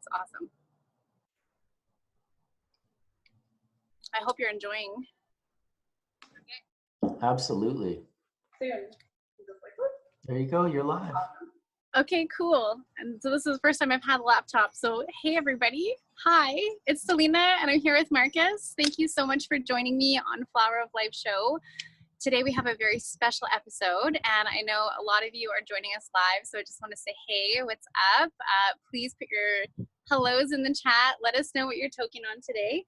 It's awesome. I hope you're enjoying. Absolutely. Soon. There you go. You're live. Okay, cool. And so this is the first time I've had a laptop. So hey, everybody. Hi, it's Selena, and I'm here with Marcus. Thank you so much for joining me on Flower of Life show. Today we have a very special episode, and I know a lot of you are joining us live, so I just want to say, hey, what's up? Please put your hellos in the chat. Let us know what you're toking on today.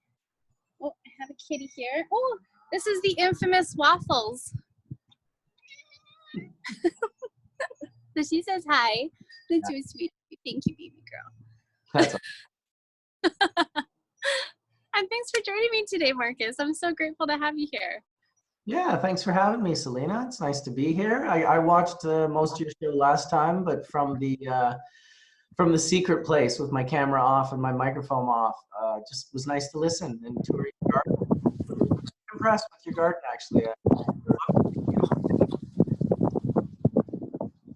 Oh, I have a kitty here. Oh, this is the infamous Waffles. So she says hi. That's so sweet. Thank you, baby girl. That's And thanks for joining me today, Marcus. I'm so grateful to have you here. Yeah, thanks for having me, Selena. It's nice to be here. I watched most of your show last time, but from the secret place with my camera off and my microphone off. Just was nice to listen and tour your garden. I'm impressed with your garden, actually.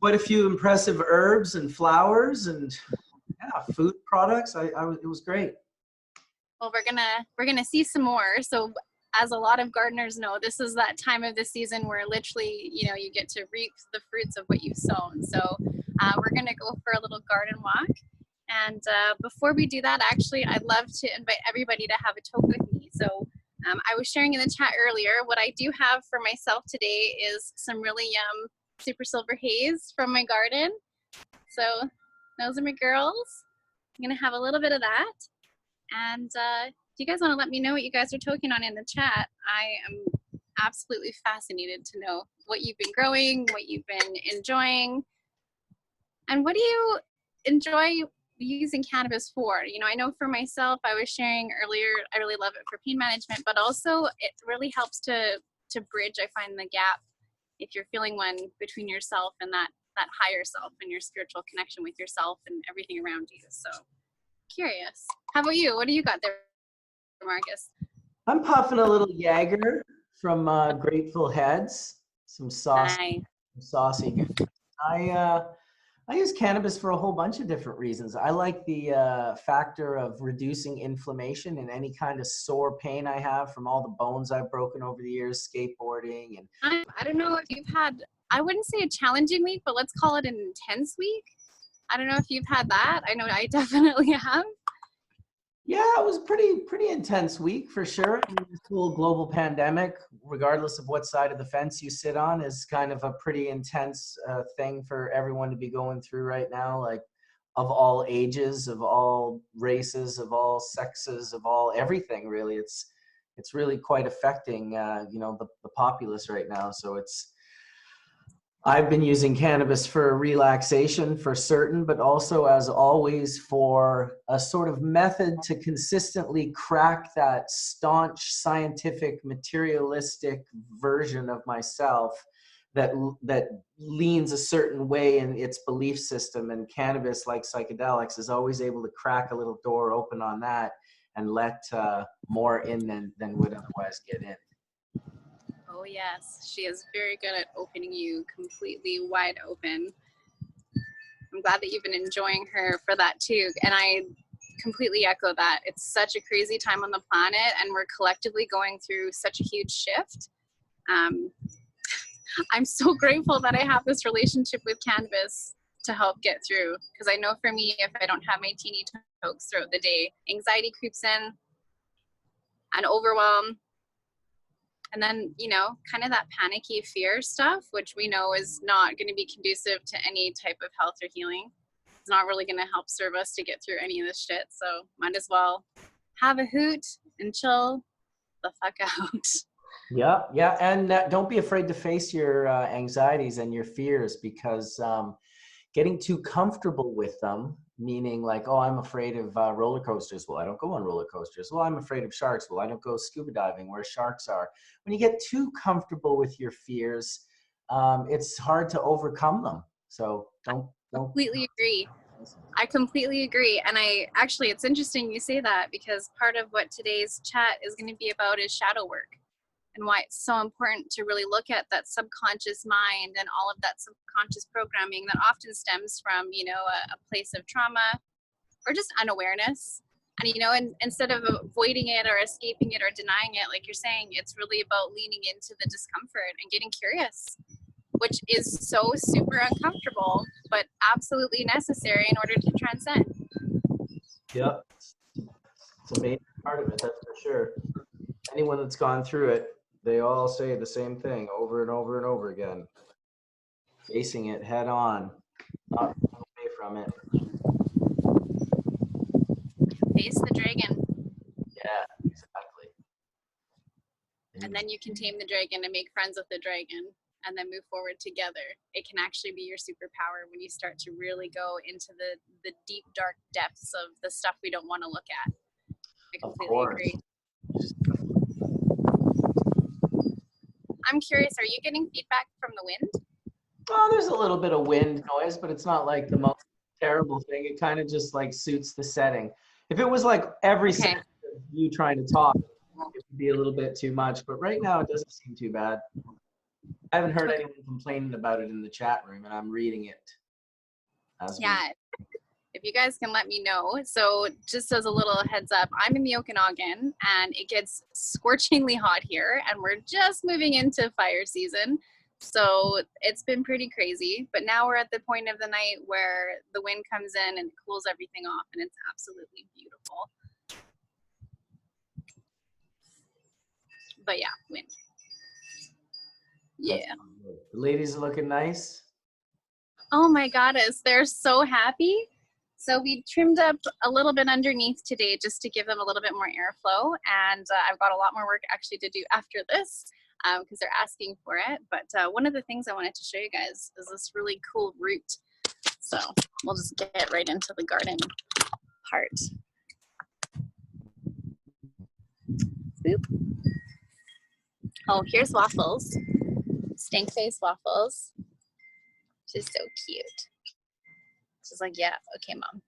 Quite a few impressive herbs and flowers and food products. It was great. Well, we're gonna see some more. So, as a lot of gardeners know, this is that time of the season where literally, you get to reap the fruits of what you've sown. So, we're gonna go for a little garden walk. And before we do that, actually, I'd love to invite everybody to have a toke with me. So, I was sharing in the chat earlier. What I do have for myself today is some really yum Super Silver Haze from my garden. So those are my girls. I'm gonna have a little bit of that. And if you guys want to let me know what you guys are toking on in the chat, I am absolutely fascinated to know what you've been growing, what you've been enjoying, and what do you enjoy using cannabis for? I know for myself, I was sharing earlier, I really love it for pain management, but also it really helps to bridge, I find, the gap if you're feeling one between yourself and that higher self and your spiritual connection with yourself and everything around you. So curious. How about you? What do you got there, Marcus? I'm puffing a little Jaeger from Grateful Heads. Some saucy. I use cannabis for a whole bunch of different reasons. I like the factor of reducing inflammation and any kind of sore pain I have from all the bones I've broken over the years, skateboarding. And I don't know if you've had, I wouldn't say a challenging week, but let's call it an intense week. I don't know if you've had that. I know I definitely have. Yeah, it was pretty intense week for sure. I mean, this whole global pandemic, regardless of what side of the fence you sit on, is kind of a pretty intense thing for everyone to be going through right now. Like, of all ages, of all races, of all sexes, of all everything, really. It's really quite affecting, the populace right now. So I've been using cannabis for relaxation for certain, but also, as always, for a sort of method to consistently crack that staunch, scientific, materialistic version of myself that leans a certain way in its belief system. And cannabis, like psychedelics, is always able to crack a little door open on that and let more in than would otherwise get in. Oh yes, she is very good at opening you completely wide open. I'm glad that you've been enjoying her for that too. And I completely echo that. It's such a crazy time on the planet, and we're collectively going through such a huge shift. I'm so grateful that I have this relationship with cannabis to help get through, because I know for me, if I don't have my teeny tokes throughout the day, anxiety creeps in and overwhelm. And then, kind of that panicky fear stuff, which we know is not going to be conducive to any type of health or healing. It's not really going to help serve us to get through any of this shit. So might as well have a hoot and chill the fuck out. Yeah. And don't be afraid to face your anxieties and your fears, because getting too comfortable with them, meaning like, oh, I'm afraid of roller coasters. Well, I don't go on roller coasters. Well, I'm afraid of sharks. Well, I don't go scuba diving where sharks are. When you get too comfortable with your fears, it's hard to overcome them. So don't. Completely agree. I completely agree. And it's interesting you say that, because part of what today's chat is going to be about is shadow work, and why it's so important to really look at that subconscious mind and all of that subconscious programming that often stems from, a place of trauma, or just unawareness. And, you know, and instead of avoiding it or escaping it or denying it, like you're saying, it's really about leaning into the discomfort and getting curious, which is so super uncomfortable, but absolutely necessary in order to transcend. Yep. It's a major part of it, that's for sure. Anyone that's gone through it, they all say the same thing over and over and over again. Facing it head on, not away from it. Face the dragon. Yeah, exactly. And then you can tame the dragon and make friends with the dragon and then move forward together. It can actually be your superpower when you start to really go into the deep, dark depths of the stuff we don't want to look at. I completely agree. I'm curious, are you getting feedback from the wind? Oh, there's a little bit of wind noise, but it's not like the most terrible thing. It kind of just like suits the setting. If it was like every second of you trying to talk, it would be a little bit too much. But right now, it doesn't seem too bad. I haven't heard anyone complaining about it in the chat room, and I'm reading it. Yeah, if you guys can let me know. So just as a little heads up, I'm in the Okanagan, and it gets scorchingly hot here, and we're just moving into fire season. So it's been pretty crazy, but now we're at the point of the night where the wind comes in and cools everything off, and it's absolutely beautiful. But yeah, wind. Yeah. The ladies are looking nice. Oh my goddess, they're so happy. So we trimmed up a little bit underneath today just to give them a little bit more airflow. And I've got a lot more work actually to do after this because they're asking for it. But one of the things I wanted to show you guys is this really cool root. So we'll just get right into the garden part. Boop. Oh, here's Waffles. Stink face Waffles. She's so cute. She's like, yeah, okay, Mom.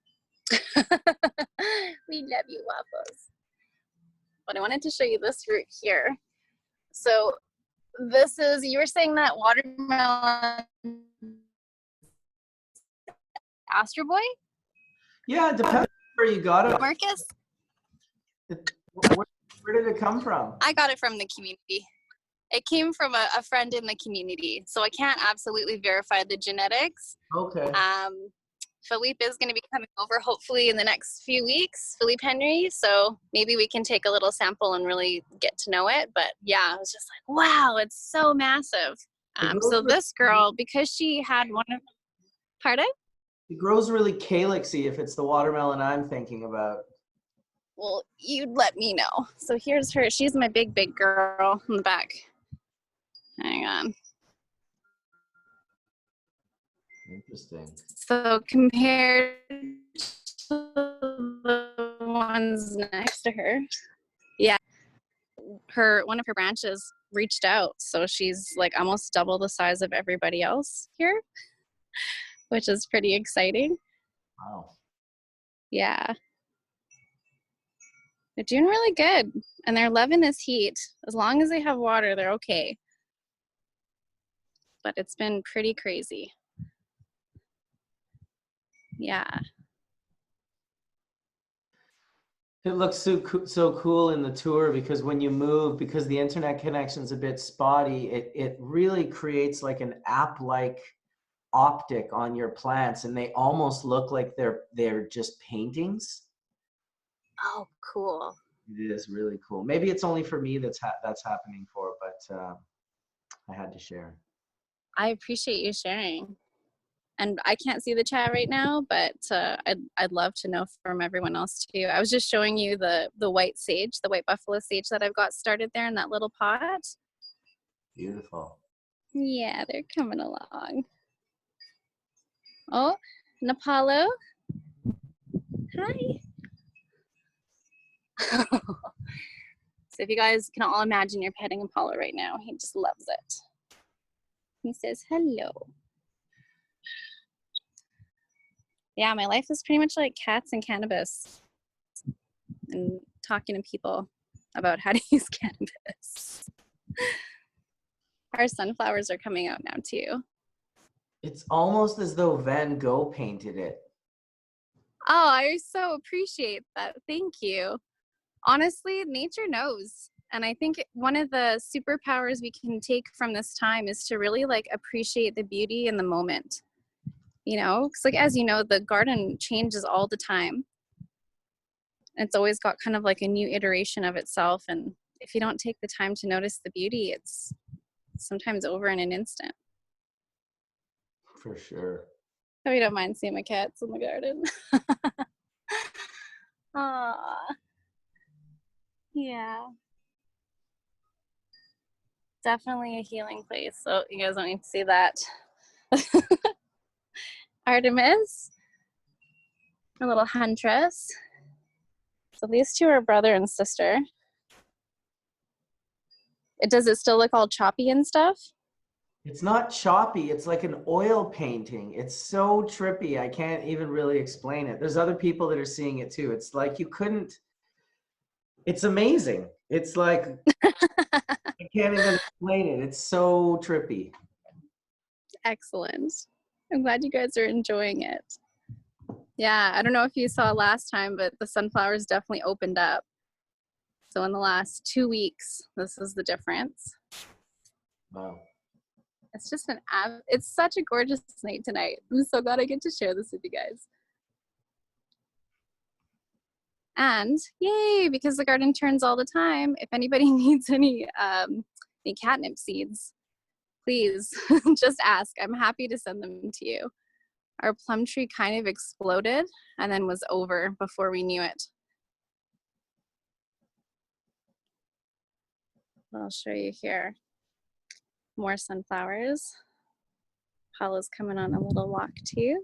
We love you, Waffles. But I wanted to show you this root here. So this is, you were saying that watermelon Astro Boy? Yeah, it depends where you got it. Marcus? Where did it come from? I got it from the community. It came from a friend in the community. So I can't absolutely verify the genetics. Okay. Philippe is going to be coming over hopefully in the next few weeks, Philippe Henry. So maybe we can take a little sample and really get to know it. But yeah, I was just like, wow, it's so massive. So this girl, because she had one of, pardon? It grows really calyxy if it's the watermelon I'm thinking about. Well, you'd let me know. So here's her. She's my big, big girl in the back. Hang on. Interesting. So compared to the ones next to her, yeah, one of her branches reached out, so she's like almost double the size of everybody else here, which is pretty exciting. Wow. Yeah, they're doing really good, and they're loving this heat. As long as they have water, they're okay. But it's been pretty crazy. Yeah. It looks so cool in the tour because when you move, because the internet connection's a bit spotty, it really creates like an app-like optic on your plants, and they almost look like they're just paintings. Oh, cool. It is really cool. Maybe it's only for me that's happening for, but I had to share. I appreciate you sharing. And I can't see the chat right now, but I'd love to know from everyone else too. I was just showing you the white sage, the white buffalo sage that I've got started there in that little pot. Beautiful. Yeah, they're coming along. Oh, Napalo. Hi. So if you guys can all imagine you're petting Apollo right now, he just loves it. He says hello. Yeah, my life is pretty much like cats and cannabis and talking to people about how to use cannabis. Our sunflowers are coming out now too. It's almost as though Van Gogh painted it. Oh, I so appreciate that. Thank you. Honestly, nature knows. And I think one of the superpowers we can take from this time is to really like appreciate the beauty in the moment. You know, because like as you know, the garden changes all the time. It's always got kind of like a new iteration of itself. And if you don't take the time to notice the beauty, it's sometimes over in an instant. For sure. Hope you don't mind seeing my cats in the garden. Aw, yeah. Definitely a healing place. So you guys don't need to see that. Artemis, a little huntress. So these two are brother and sister. Does it still look all choppy and stuff? It's not choppy. It's like an oil painting. It's so trippy. I can't even really explain it. There's other people that are seeing it too. It's like you couldn't, it's amazing. It's like, I can't even explain it. It's so trippy. Excellent. I'm glad you guys are enjoying it. Yeah, I don't know if you saw last time, but the sunflowers definitely opened up. So in the last 2 weeks, this is the difference. Wow. It's just it's such a gorgeous night tonight. I'm so glad I get to share this with you guys. And yay, because the garden turns all the time. If anybody needs any catnip seeds, please just ask. I'm happy to send them to you. Our plum tree kind of exploded and then was over before we knew it. I'll show you here. More sunflowers. Paula's coming on a little walk too.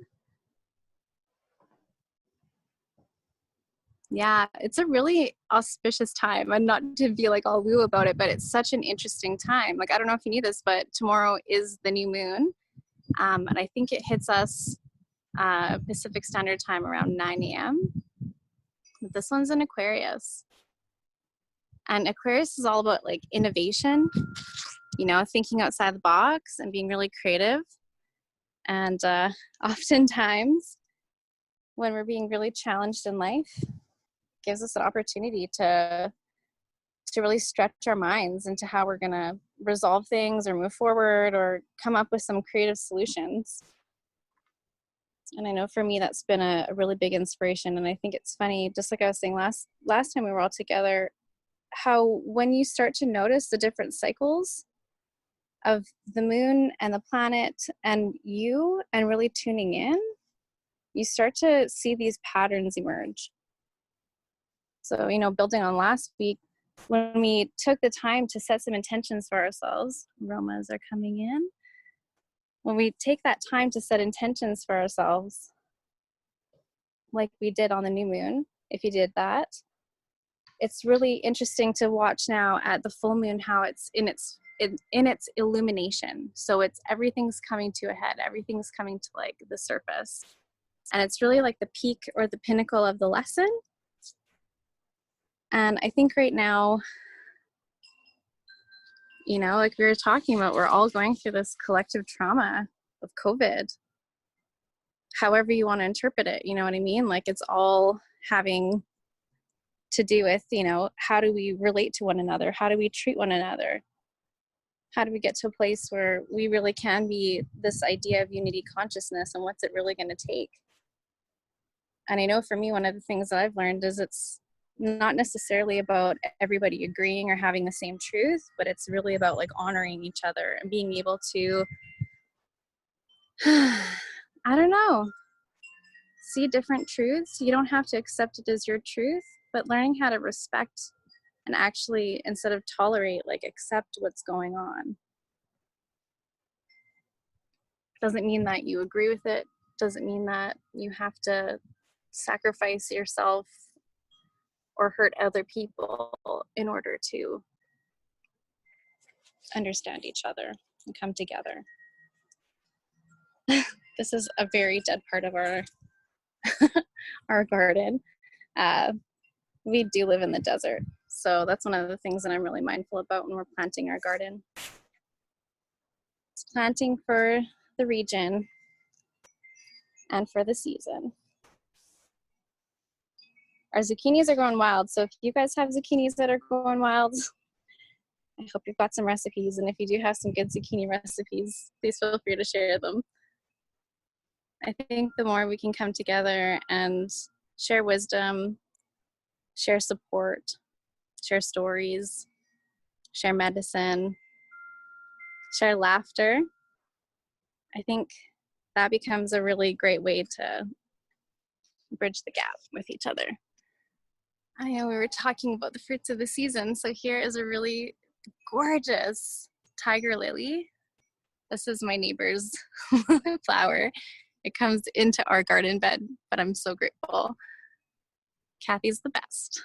Yeah, it's a really auspicious time, and not to be like all woo about it, but it's such an interesting time. Like, I don't know if you knew this, but tomorrow is the new moon. And I think it hits us Pacific Standard Time around 9 a.m. But this one's in Aquarius. And Aquarius is all about like innovation, you know, thinking outside the box and being really creative. And oftentimes, when we're being really challenged in life, gives us an opportunity to really stretch our minds into how we're going to resolve things or move forward or come up with some creative solutions. And I know for me that's been a really big inspiration. And I think it's funny, just like I was saying last time we were all together, how when you start to notice the different cycles of the moon and the planet and you, and really tuning in, you start to see these patterns emerge. So, you know, building on last week, when we took the time to set some intentions for ourselves, aromas are coming in. When we take that time to set intentions for ourselves, like we did on the new moon, if you did that, it's really interesting to watch now at the full moon how it's in its illumination. So it's everything's coming to a head, everything's coming to like the surface, and it's really like the peak or the pinnacle of the lesson. And I think right now, you know, like we were talking about, we're all going through this collective trauma of COVID, however you want to interpret it, you know what I mean? Like it's all having to do with, you know, how do we relate to one another? How do we treat one another? How do we get to a place where we really can be this idea of unity consciousness, and what's it really going to take? And I know for me, one of the things that I've learned is it's not necessarily about everybody agreeing or having the same truth, but it's really about like honoring each other and being able to, I don't know, see different truths. You don't have to accept it as your truth, but learning how to respect and actually, instead of tolerate, like accept what's going on. Doesn't mean that you agree with it. Doesn't mean that you have to sacrifice yourself or hurt other people in order to understand each other and come together. This is a very dead part of our our garden. We do live in the desert, so that's one of the things that I'm really mindful about when we're planting our garden. It's planting for the region and for the season. our zucchinis are going wild. So if you guys have zucchinis that are going wild, I hope you've got some recipes. And if you do have some good zucchini recipes, please feel free to share them. I think the more we can come together and share wisdom, share support, share stories, share medicine, share laughter, I think that becomes a really great way to bridge the gap with each other. I know we were talking about the fruits of the season, so here is a really gorgeous tiger lily. This is my neighbor's flower. It comes into our garden bed, but I'm so grateful. Kathy's the best.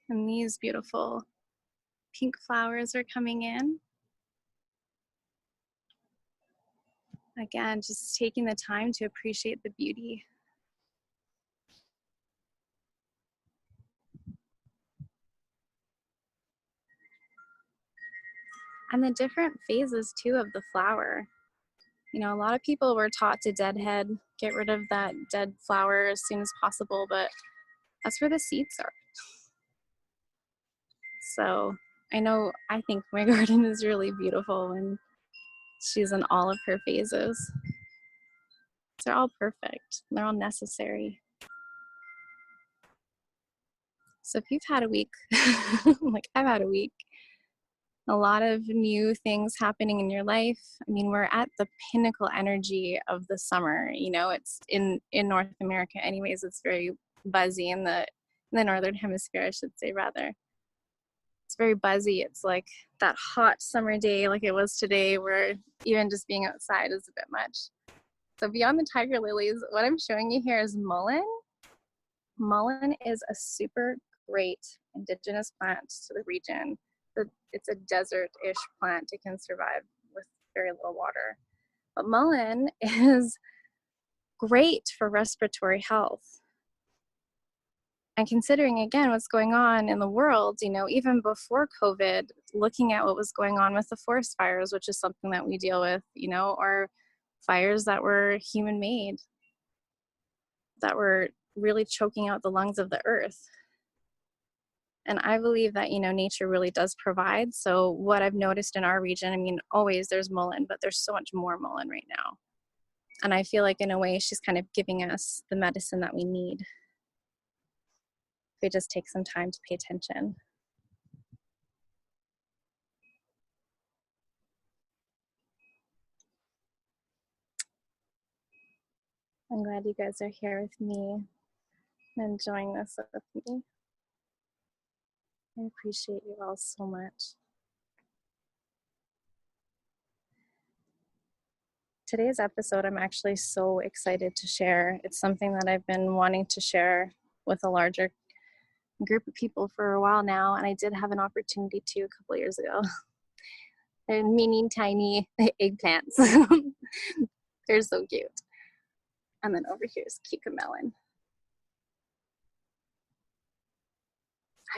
And these beautiful pink flowers are coming in. Again, just taking the time to appreciate the beauty. And the different phases too of the flower. You know, a lot of people were taught to deadhead, get rid of that dead flower as soon as possible, but that's where the seeds are. So I think my garden is really beautiful and she's in all of her phases. They're all perfect. They're all necessary. So if you've had a week, like I've had a week, a lot of new things happening in your life. I mean, we're at the pinnacle energy of the summer. You know, it's in North America anyways, it's very buzzy in the northern hemisphere, I should say, rather. It's very buzzy. It's like that hot summer day like it was today where even just being outside is a bit much. So beyond the tiger lilies, what I'm showing you here is mullein. Mullein is a super great indigenous plant to the region. It's a desert-ish plant. It can survive with very little water. But mullein is great for respiratory health. And considering, again, what's going on in the world, you know, even before COVID, looking at what was going on with the forest fires, which is something that we deal with, you know, or fires that were human-made, that were really choking out the lungs of the earth. And I believe that, you know, nature really does provide. So what I've noticed in our region, I mean, always there's mullein, but there's so much more mullein right now. And I feel like in a way, she's kind of giving us the medicine that we need. If we just take some time to pay attention. I'm glad you guys are here with me and enjoying this with me. I appreciate you all so much. Today's episode, I'm actually so excited to share. It's something that I've been wanting to share with a larger group of people for a while now, and I did have an opportunity to a couple years ago. They're mini tiny eggplants. They're so cute. And then over here is cucamelon.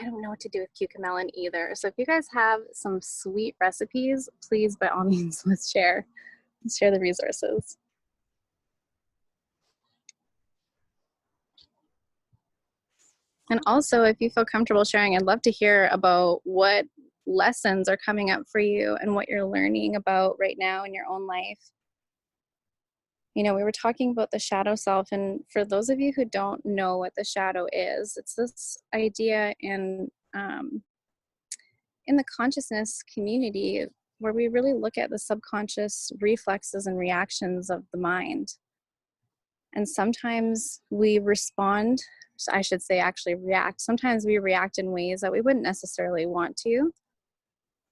I don't know what to do with cucamelon either. So if you guys have some sweet recipes, please, by all means, let's share the resources. And also, if you feel comfortable sharing, I'd love to hear about what lessons are coming up for you and what you're learning about right now in your own life. You know, we were talking about the shadow self, and for those of you who don't know what the shadow is, it's this idea in the consciousness community where we really look at the subconscious reflexes and reactions of the mind. And sometimes we respond, I should say actually react. Sometimes we react in ways that we wouldn't necessarily want to.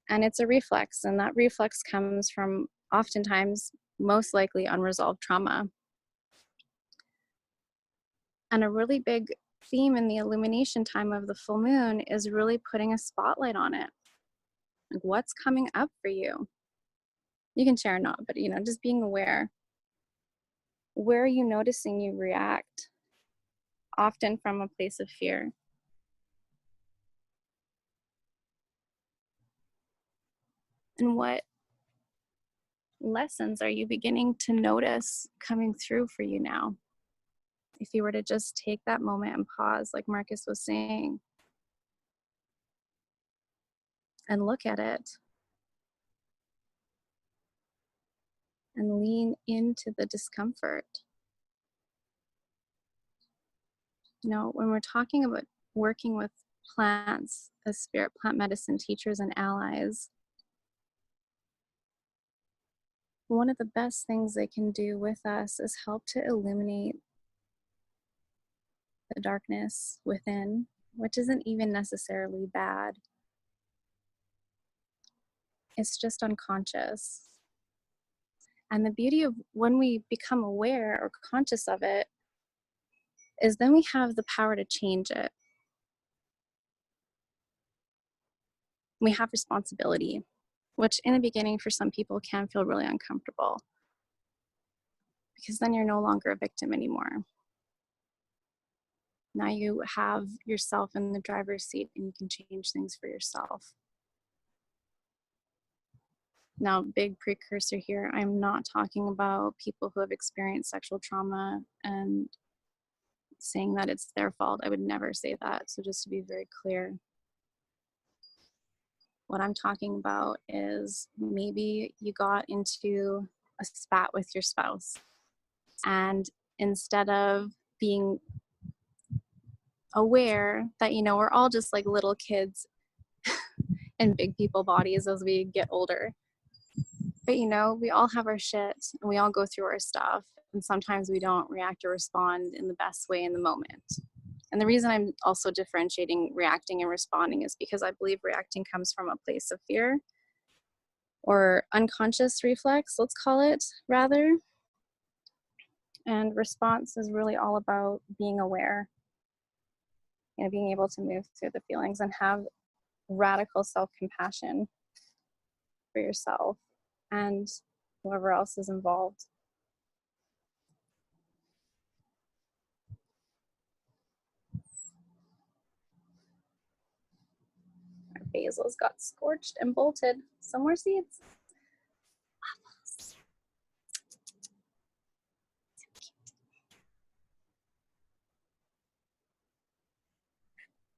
And it's a reflex, and that reflex comes from oftentimes, most likely, unresolved trauma. And a really big theme in the illumination time of the full moon is really putting a spotlight on it. Like, what's coming up for you? You can share or not, but, you know, just being aware. Where are you noticing you react? Often from a place of fear. And what lessons are you beginning to notice coming through for you now if you were to just take that moment and pause, like Marcus was saying, and look at it and lean into the discomfort. You know, when we're talking about working with plants as spirit plant medicine teachers and allies, one of the best things they can do with us is help to illuminate the darkness within, which isn't even necessarily bad. It's just unconscious. And the beauty of when we become aware or conscious of it is then we have the power to change it. We have responsibility, which in the beginning for some people can feel really uncomfortable, because then you're no longer a victim anymore. Now you have yourself in the driver's seat and you can change things for yourself. Now, big precursor here, I'm not talking about people who have experienced sexual trauma and saying that it's their fault. I would never say that. So just to be very clear, what I'm talking about is maybe you got into a spat with your spouse, and instead of being aware that, you know, we're all just like little kids in big people bodies as we get older. But, you know, we all have our shit and we all go through our stuff. And sometimes we don't react or respond in the best way in the moment. And the reason I'm also differentiating reacting and responding is because I believe reacting comes from a place of fear or unconscious reflex, let's call it, rather. And response is really all about being aware, you know, being able to move through the feelings and have radical self-compassion for yourself and whoever else is involved. Our basils got scorched and bolted. Some more seeds.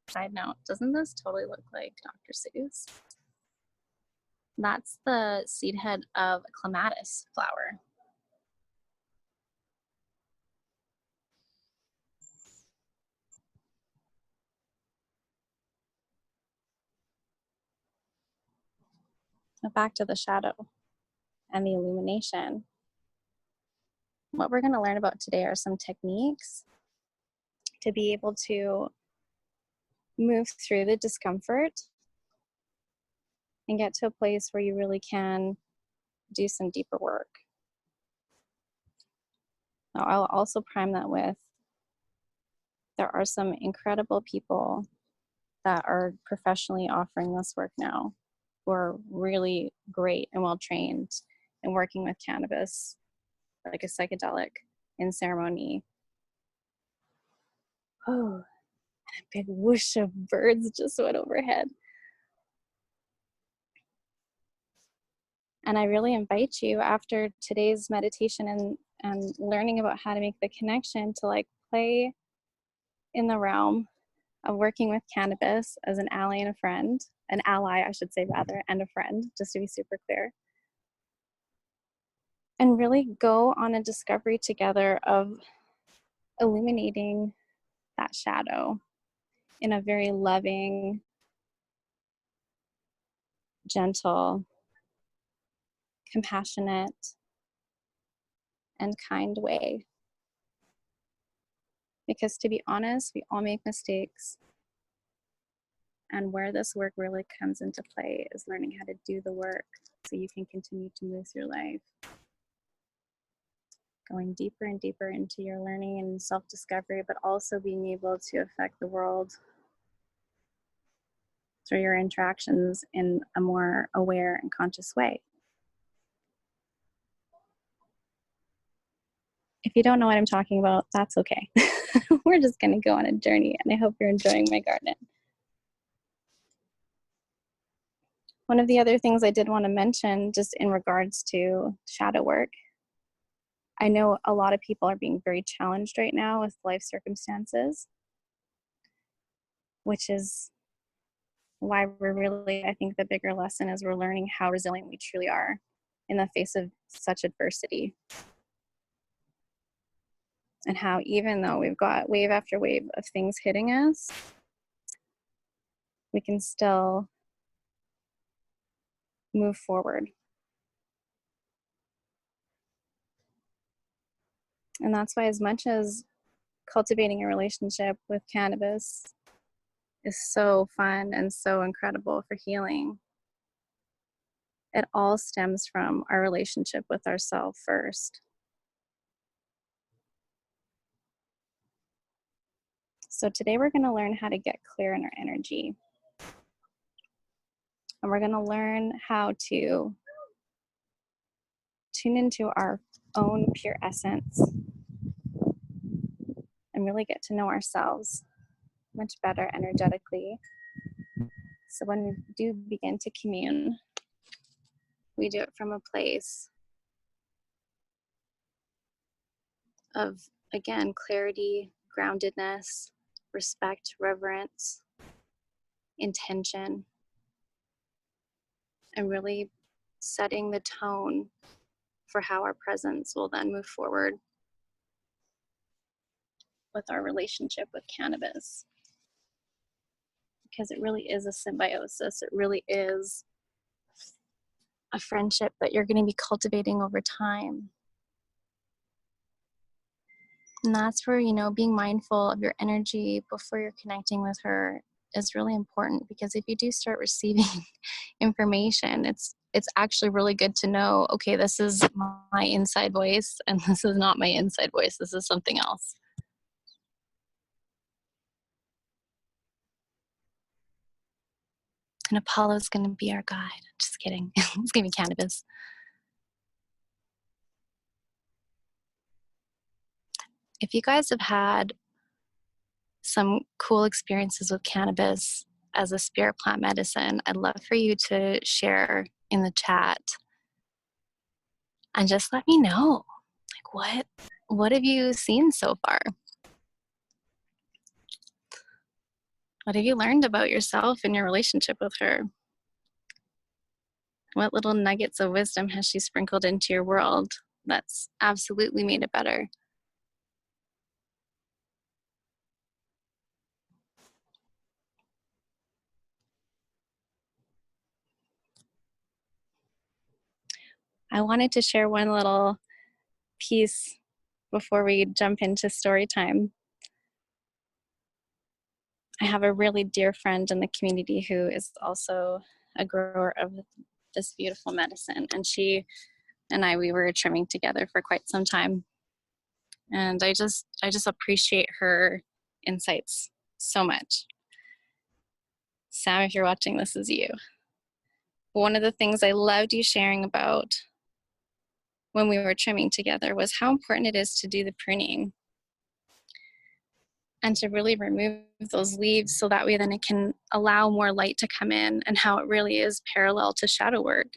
Side note, doesn't this totally look like Dr. Seuss? That's the seed head of clematis flower. Now back to the shadow and the illumination. What we're going to learn about today are some techniques to be able to move through the discomfort and get to a place where you really can do some deeper work. Now, I'll also prime that with, there are some incredible people that are professionally offering this work now who are really great and well trained in working with cannabis, like a psychedelic in ceremony. Oh, and a big whoosh of birds just went overhead. And I really invite you after today's meditation and learning about how to make the connection to like play in the realm of working with cannabis as an ally and a friend, an ally, I should say rather, and a friend, just to be super clear. And really go on a discovery together of illuminating that shadow in a very loving, gentle, compassionate, and kind way. Because to be honest, we all make mistakes. And where this work really comes into play is learning how to do the work so you can continue to move through life. Going deeper and deeper into your learning and self-discovery, but also being able to affect the world through your interactions in a more aware and conscious way. If you don't know what I'm talking about, that's okay. We're just going to go on a journey, and I hope you're enjoying my garden. One of the other things I did want to mention, just in regards to shadow work, I know a lot of people are being very challenged right now with life circumstances, which is why we're really, I think the bigger lesson is we're learning how resilient we truly are in the face of such adversity. And how even though we've got wave after wave of things hitting us, we can still move forward. And that's why, as much as cultivating a relationship with cannabis is so fun and so incredible for healing, it all stems from our relationship with ourselves first. So today we're going to learn how to get clear in our energy. And we're going to learn how to tune into our own pure essence and really get to know ourselves much better energetically. So when we do begin to commune, we do it from a place of, again, clarity, groundedness, respect, reverence, intention, and really setting the tone for how our presence will then move forward with our relationship with cannabis. Because it really is a symbiosis. It really is a friendship that you're going to be cultivating over time. And that's where, being mindful of your energy before you're connecting with her is really important, because if you do start receiving information, it's actually really good to know, okay, this is my inside voice and this is not my inside voice. This is something else. And Apollo's going to be our guide. Just kidding. It's going to be cannabis. If you guys have had some cool experiences with cannabis as a spirit plant medicine, I'd love for you to share in the chat and just let me know, like, what have you seen so far? What have you learned about yourself and your relationship with her? What little nuggets of wisdom has she sprinkled into your world that's absolutely made it better? I wanted to share one little piece before we jump into story time. I have a really dear friend in the community who is also a grower of this beautiful medicine, and she and we were trimming together for quite some time. And I just appreciate her insights so much. Sam, if you're watching, this is you. One of the things I loved you sharing about when we were trimming together was how important it is to do the pruning and to really remove those leaves so that way then it can allow more light to come in, and how it really is parallel to shadow work,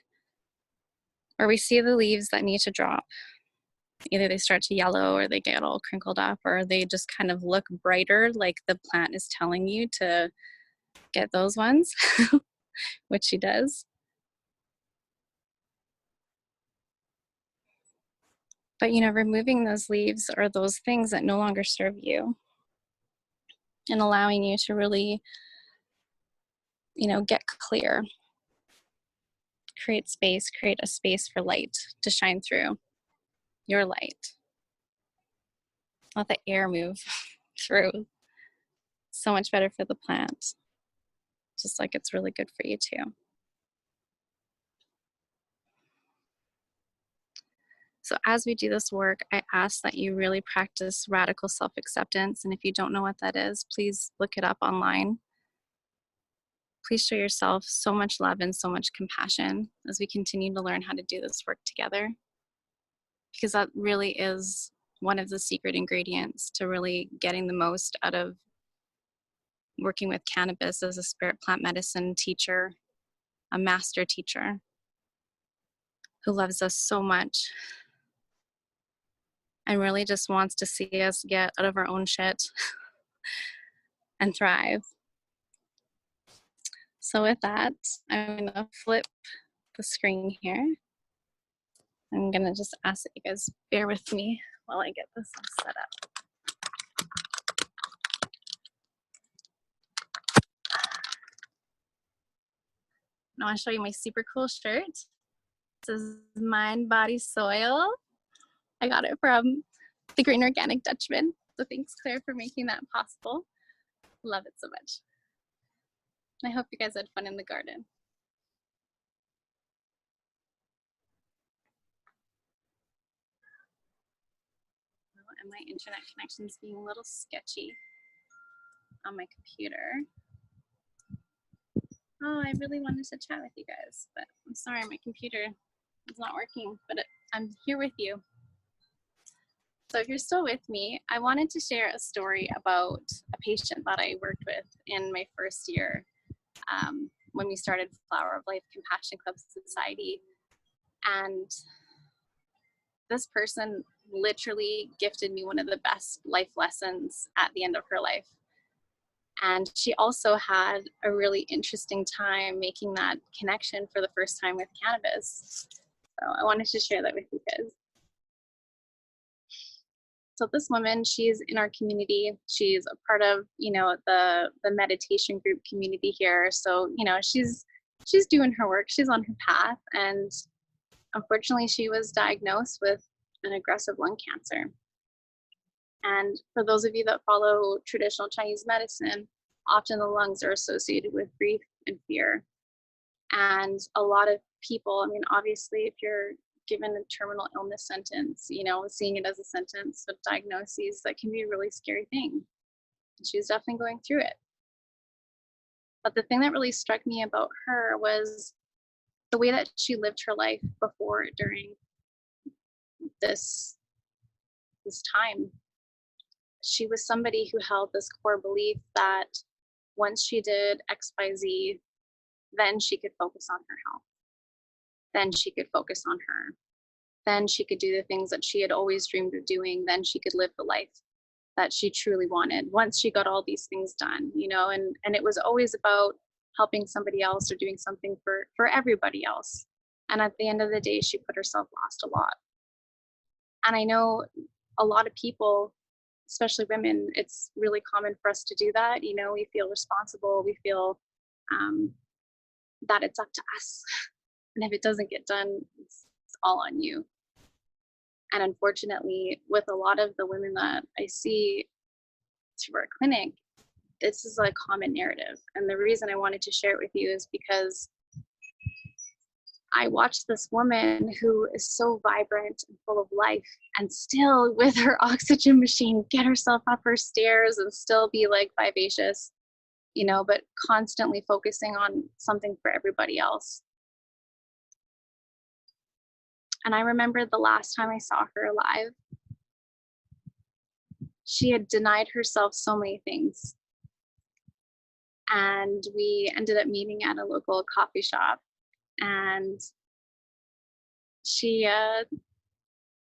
where we see the leaves that need to drop. Either they start to yellow or they get all crinkled up, or they just kind of look brighter, like the plant is telling you to get those ones, which she does. But, removing those leaves or those things that no longer serve you, and allowing you to really, get clear, create a space for light to shine through, your light. Let the air move through. So much better for the plant, just like it's really good for you too. So as we do this work, I ask that you really practice radical self-acceptance. And if you don't know what that is, please look it up online. Please show yourself so much love and so much compassion as we continue to learn how to do this work together, because that really is one of the secret ingredients to really getting the most out of working with cannabis as a spirit plant medicine teacher, a master teacher who loves us so much and really just wants to see us get out of our own shit and thrive. So with that, I'm gonna flip the screen here. I'm gonna just ask that you guys bear with me while I get this all set up. I want to show you my super cool shirt. This is Mind, Body, Soil. I got it from the Green Organic Dutchman. So thanks, Claire, for making that possible. Love it so much. I hope you guys had fun in the garden. Oh, and my internet connection is being a little sketchy on my computer. Oh, I really wanted to chat with you guys, but I'm sorry, my computer is not working, but I'm here with you. So if you're still with me, I wanted to share a story about a patient that I worked with in my first year when we started Flower of Life Compassion Club Society. And this person literally gifted me one of the best life lessons at the end of her life. And she also had a really interesting time making that connection for the first time with cannabis. So I wanted to share that with you guys. So this woman, she's in our community. She's a part of, the meditation group community here. So, she's doing her work. She's on her path. And unfortunately, she was diagnosed with an aggressive lung cancer. And for those of you that follow traditional Chinese medicine, often the lungs are associated with grief and fear. And a lot of people, obviously, if you're given a terminal illness sentence, seeing it as a sentence with diagnoses, that can be a really scary thing. She was definitely going through it. But the thing that really struck me about her was the way that she lived her life before, during this time. She was somebody who held this core belief that once she did XYZ, then she could focus on her health. Then she could focus on her. Then she could do the things that she had always dreamed of doing. Then she could live the life that she truly wanted once she got all these things done, and it was always about helping somebody else or doing something for everybody else. And at the end of the day, she put herself last a lot. And I know a lot of people, especially women, it's really common for us to do that. We feel responsible. We feel that it's up to us. And if it doesn't get done, it's all on you. And unfortunately, with a lot of the women that I see through our clinic, this is a common narrative. And the reason I wanted to share it with you is because I watched this woman who is so vibrant and full of life, and still with her oxygen machine get herself up her stairs and still be like vivacious, but constantly focusing on something for everybody else. And I remember the last time I saw her alive, she had denied herself so many things. And we ended up meeting at a local coffee shop. And she,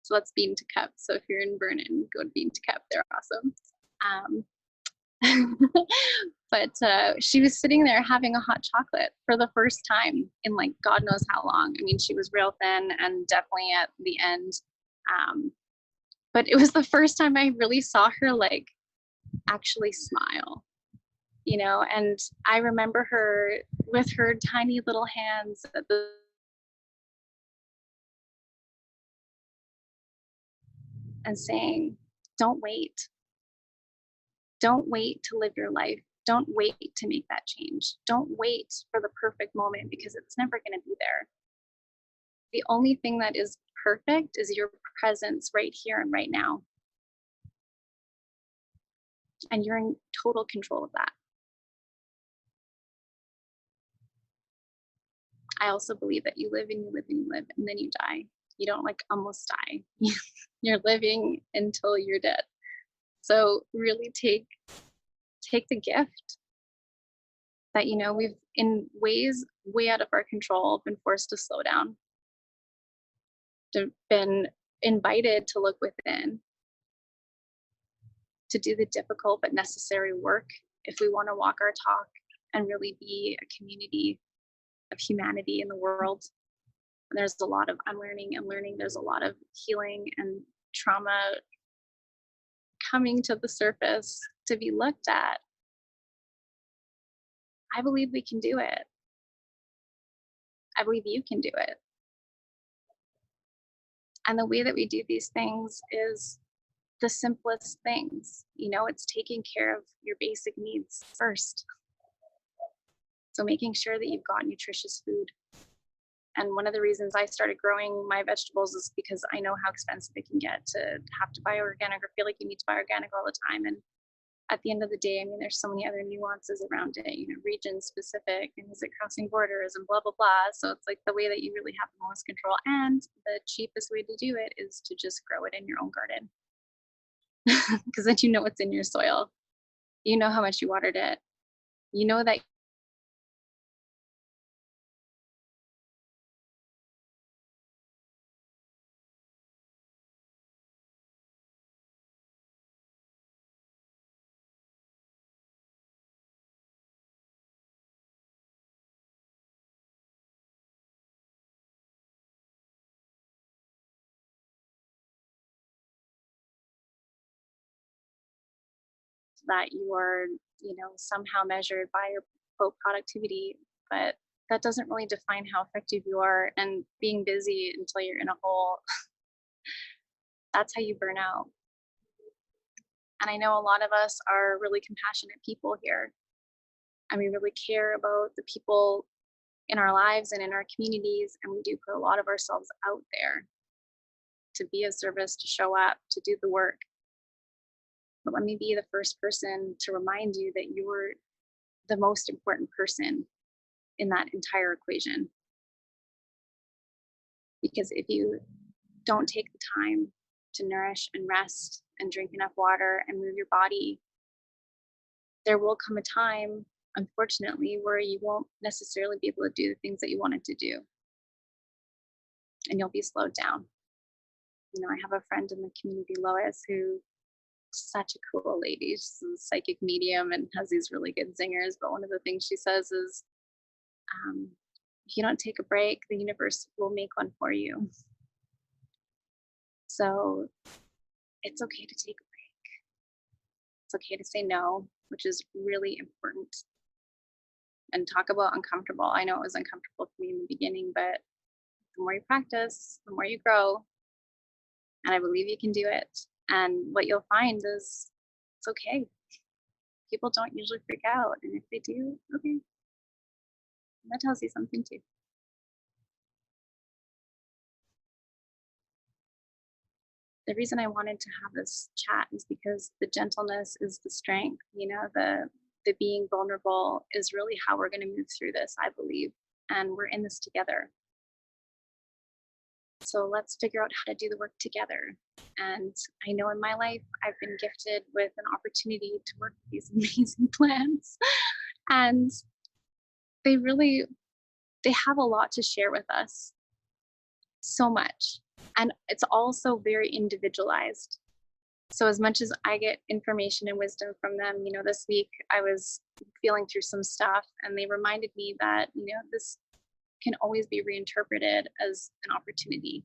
so that's Bean to Cup. So if you're in Vernon, go to Bean to Cup. They're awesome. But she was sitting there having a hot chocolate for the first time in like God knows how long. She was real thin and definitely at the end. But it was the first time I really saw her like actually smile, and I remember her with her tiny little hands at and saying, don't wait. Don't wait to live your life. Don't wait to make that change. Don't wait for the perfect moment, because it's never going to be there. The only thing that is perfect is your presence right here and right now. And you're in total control of that. I also believe that you live and you live and you live, and then you die. You don't like almost die. You're living until you're dead. So really take the gift that, we've, in ways way out of our control, been forced to slow down, been invited to look within, to do the difficult but necessary work if we want to walk our talk and really be a community of humanity in the world. And there's a lot of unlearning and learning. There's a lot of healing and trauma coming to the surface to be looked at. I believe we can do it. I believe you can do it. And the way that we do these things is the simplest things. You know, it's taking care of your basic needs first. So making sure that you've got nutritious food. And one of the reasons I started growing my vegetables is because I know how expensive it can get to have to buy organic or feel like you need to buy organic all the time. And at the end of the day, I mean, there's so many other nuances around it, you know, region specific, and is it crossing borders and blah, blah, blah. So it's like the way that you really have the most control. And the cheapest way to do it is to just grow it in your own garden. Because then you know what's in your soil. You know how much you watered it. You know that you are, you know, somehow measured by your quote productivity, but that doesn't really define how effective you are. And being busy until you're in a hole, that's how you burn out. And I know a lot of us are really compassionate people here, and we really care about the people in our lives and in our communities, and we do put a lot of ourselves out there to be of service, to show up, to do the work. But let me be the first person to remind you that you're the most important person in that entire equation. Because if you don't take the time to nourish and rest and drink enough water and move your body, there will come a time, unfortunately, where you won't necessarily be able to do the things that you wanted to do. And you'll be slowed down. You know, I have a friend in the community, Lois, who such a cool lady. She's a psychic medium and has these really good zingers. But one of the things she says is, if you don't take a break, the universe will make one for you. So it's okay to take a break. It's okay to say no, which is really important. And talk about uncomfortable. I know it was uncomfortable for me in the beginning, but the more you practice, the more you grow. And I believe you can do it. And what you'll find is it's okay. People don't usually freak out. And if they do, okay. That tells you something too. The reason I wanted to have this chat is because the gentleness is the strength. You know, the being vulnerable is really how we're going to move through this, I believe. And we're in this together. So let's figure out how to do the work together. And I know in my life, I've been gifted with an opportunity to work with these amazing plants. And they have a lot to share with us. So much. And it's also very individualized. So as much as I get information and wisdom from them, you know, this week I was feeling through some stuff and they reminded me that, you know, this can always be reinterpreted as an opportunity.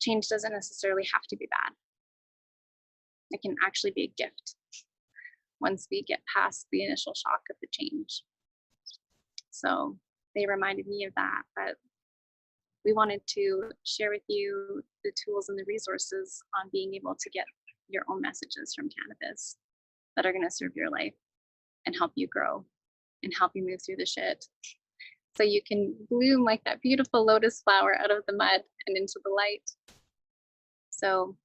Change doesn't necessarily have to be bad. It can actually be a gift once we get past the initial shock of the change. So they reminded me of that, but we wanted to share with you the tools and the resources on being able to get your own messages from cannabis that are going to serve your life and help you grow and help you move through the shit so you can bloom like that beautiful lotus flower out of the mud and into the light. So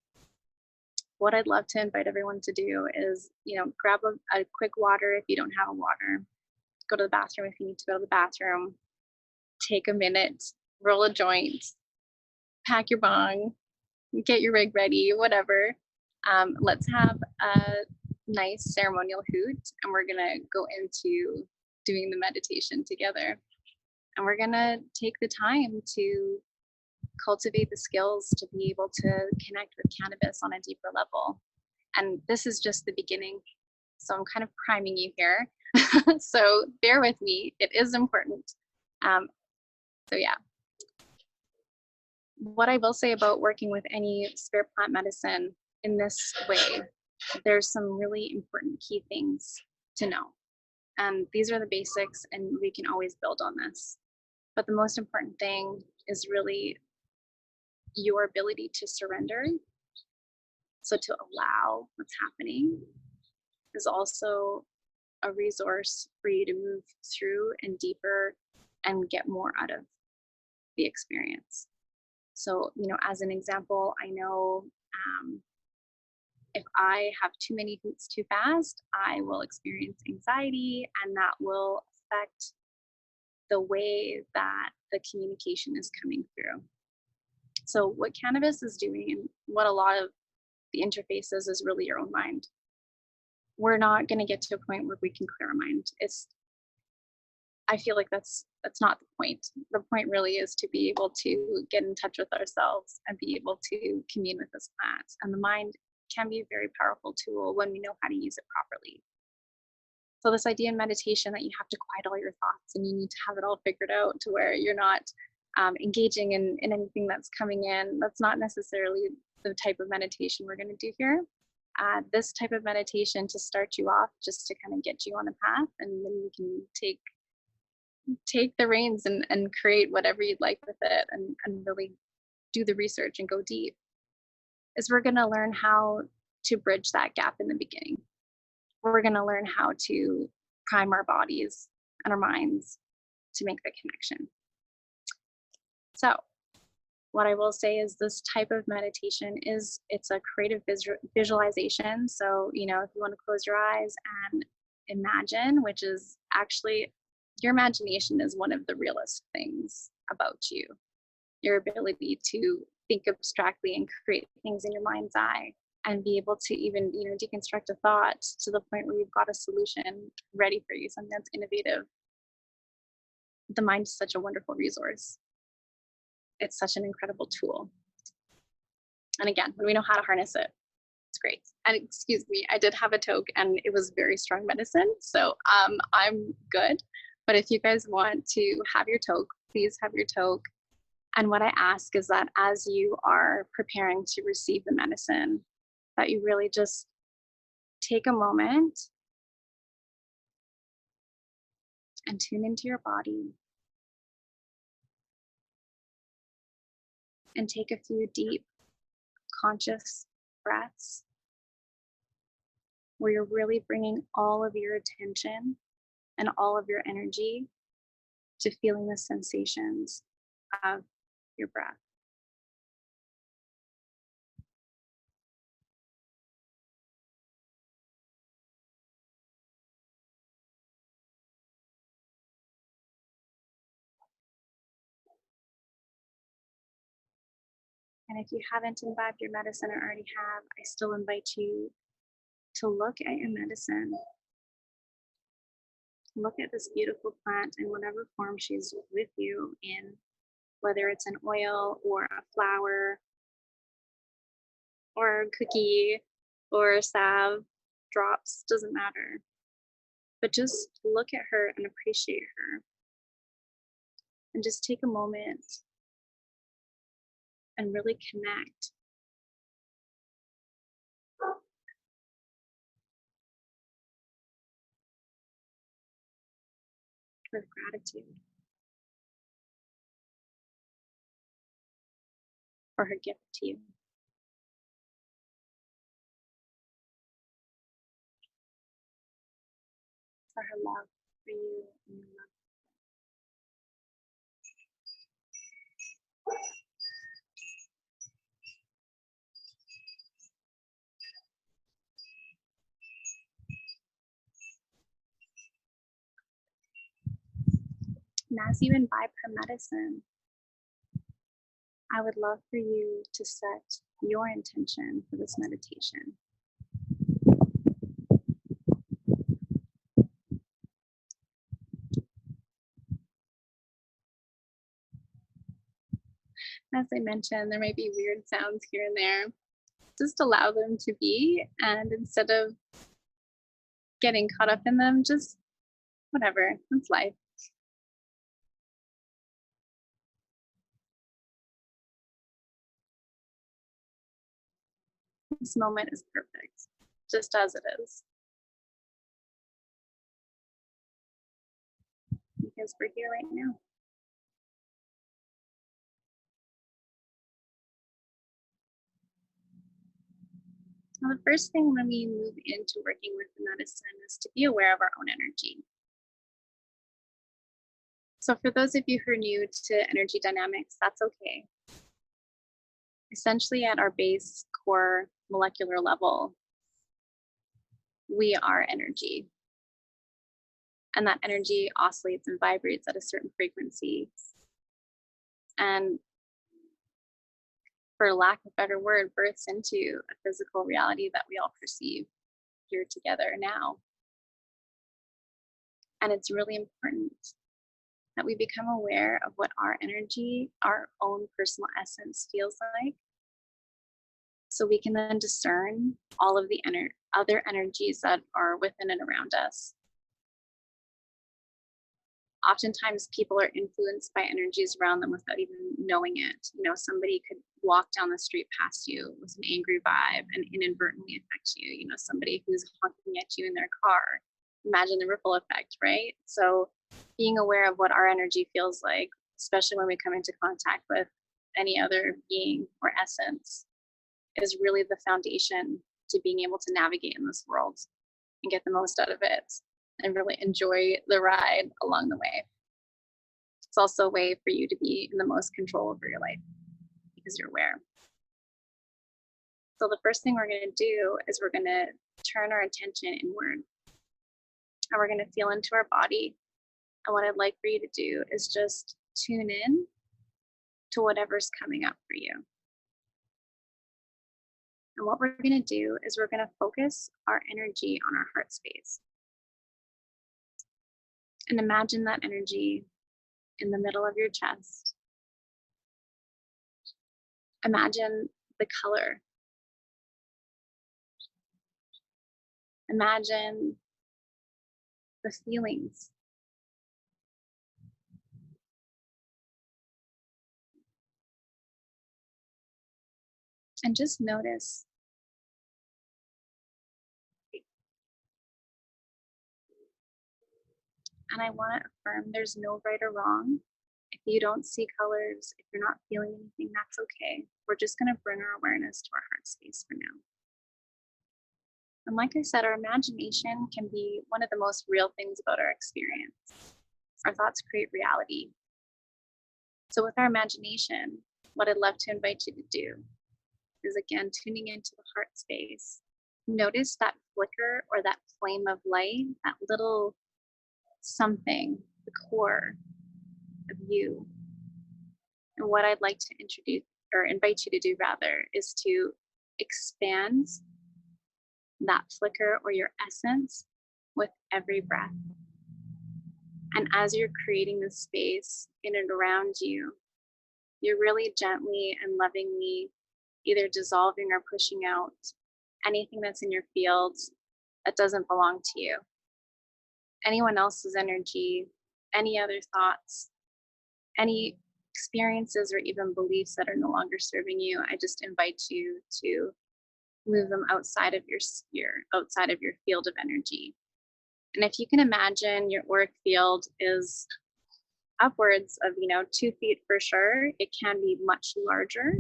what I'd love to invite everyone to do is, you know, grab a quick water if you don't have a water. Go to the bathroom if you need to go to the bathroom. Take a minute, roll a joint, pack your bong, get your rig ready, whatever. Let's have a nice ceremonial hoot, and we're gonna go into doing the meditation together. And we're gonna take the time to cultivate the skills to be able to connect with cannabis on a deeper level And this is just the beginning. So I'm kind of priming you here. So bear with me. It is important. So yeah. What I will say about working with any spirit plant medicine in this way, there's some really important key things to know. And these are the basics, and we can always build on this. But the most important thing is really your ability to surrender. So to allow what's happening is also a resource for you to move through and deeper and get more out of the experience. So, as an example, I know if I have too many hoots too fast, I will experience anxiety, and that will affect the way that the communication is coming through. So what cannabis is doing, and what a lot of the interfaces is really your own mind. We're not going to get to a point where we can clear our mind. I feel like that's not the point. The point really is to be able to get in touch with ourselves and be able to commune with this plant. And the mind can be a very powerful tool when we know how to use it properly. So this idea in meditation that you have to quiet all your thoughts and you need to have it all figured out to where you're not engaging in anything that's coming in, that's not necessarily the type of meditation we're going to do here. This type of meditation to start you off, just to kind of get you on a path, and then you can take the reins and create whatever you'd like with it, and really do the research and go deep, is we're going to learn how to bridge that gap in the beginning. We're going to learn how to prime our bodies and our minds to make the connection. So what I will say is this type of meditation it's a creative visualization. So, if you want to close your eyes and imagine, which is actually, your imagination is one of the realest things about you. Your ability to think abstractly and create things in your mind's eye, and be able to even, deconstruct a thought to the point where you've got a solution ready for you, something that's innovative. The mind is such a wonderful resource. It's such an incredible tool. And again, when we know how to harness it, it's great. And excuse me, I did have a toke and it was very strong medicine. So I'm good. But if you guys want to have your toke, please have your toke. And what I ask is that as you are preparing to receive the medicine, that you really just take a moment and tune into your body and take a few deep, conscious breaths where you're really bringing all of your attention and all of your energy to feeling the sensations of your breath. And if you haven't imbibed your medicine or already have, I still invite you to look at your medicine. Look at this beautiful plant in whatever form she's with you in, whether it's an oil or a flower or a cookie or a salve, drops, doesn't matter. But just look at her and appreciate her. And just take a moment and really connect with gratitude for her gift to you. For her love for you and your love. And as you imbibe her medicine, I would love for you to set your intention for this meditation. As I mentioned, there might be weird sounds here and there. just allow them to be. And instead of getting caught up in them, just whatever, it's life. This moment is perfect, just as it is, because we're here right now. Now, the first thing when we move into working with the medicine is to be aware of our own energy. So for those of you who are new to energy dynamics, that's okay. Essentially, at our base core molecular level, we are energy. And that energy oscillates and vibrates at a certain frequency. And for lack of a better word, births into a physical reality that we all perceive here together now. And it's really important that we become aware of what our energy, our own personal essence feels like, so we can then discern all of the other energies that are within and around us. Oftentimes people are influenced by energies around them without even knowing it. You know, somebody could walk down the street past you with an angry vibe and inadvertently affect you. You know, somebody who's honking at you in their car. Imagine the ripple effect, right? So being aware of what our energy feels like, especially when we come into contact with any other being or essence, is really the foundation to being able to navigate in this world and get the most out of it and really enjoy the ride along the way. It's also a way for you to be in the most control over your life because you're aware. So the first thing we're going to do is we're going to turn our attention inward, and we're going to feel into our body. And what I'd like for you to do is just tune in to whatever's coming up for you. And what we're going to do is we're going to focus our energy on our heart space. And imagine that energy in the middle of your chest. Imagine the color. Imagine the feelings. And just notice. And I want to affirm there's no right or wrong. If you don't see colors, if you're not feeling anything, that's okay. We're just going to bring our awareness to our heart space for now. And like I said, our imagination can be one of the most real things about our experience. Our thoughts create reality. So with our imagination, what I'd love to invite you to do is, again, tuning into the heart space. Notice that flicker or that flame of light, that little something, the core of you. And what I'd like to introduce or invite you to do rather is to expand that flicker or your essence with every breath. And as you're creating this space in and around you, you're really gently and lovingly either dissolving or pushing out anything that's in your field that doesn't belong to you. Anyone else's energy, any other thoughts, any experiences or even beliefs that are no longer serving you, I just invite you to move them outside of your sphere, outside of your field of energy. And if you can imagine your auric field is upwards of 2 feet for sure, it can be much larger.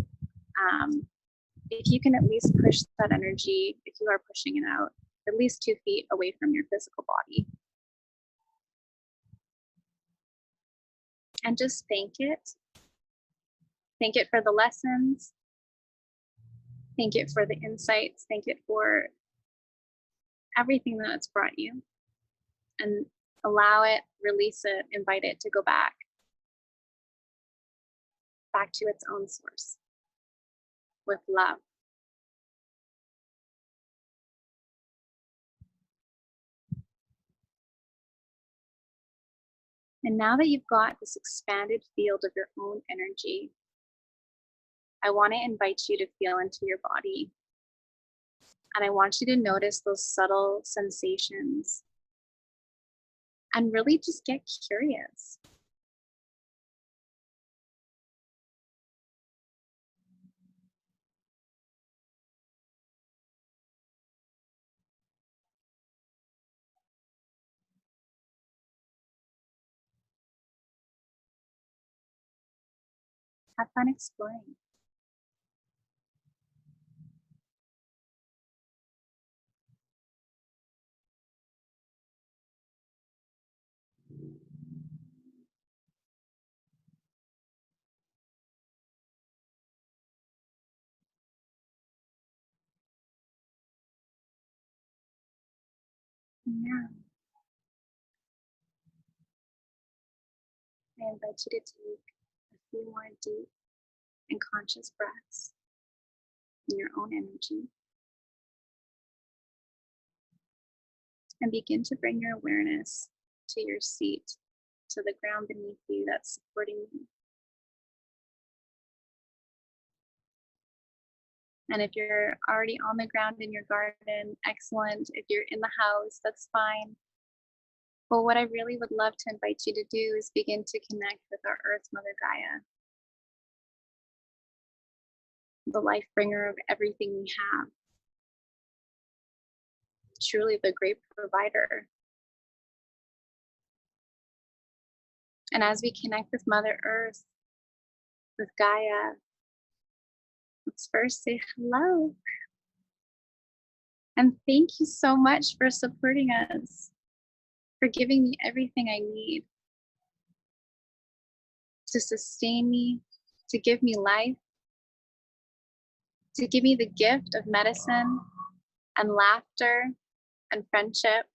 If you can at least push that energy, if you are pushing it out, at least 2 feet away from your physical body. And just thank it. Thank it for the lessons. Thank it for the insights. Thank it for everything that it's brought you. And allow it, release it, invite it to go back to its own source with love. And now that you've got this expanded field of your own energy, I want to invite you to feel into your body. And I want you to notice those subtle sensations and really just get curious. Have fun exploring. Now, I invite you to take a few more deep and conscious breaths in your own energy and begin to bring your awareness to your seat, to the ground beneath you that's supporting you. And if you're already on the ground in your garden, excellent. If you're in the house, that's fine. But what I really would love to invite you to do is begin to connect with our Earth Mother Gaia, the life bringer of everything we have, truly the great provider. And as we connect with Mother Earth, with Gaia, let's first say hello. And thank you so much for supporting us, for giving me everything I need to sustain me, to give me life, to give me the gift of medicine and laughter and friendship,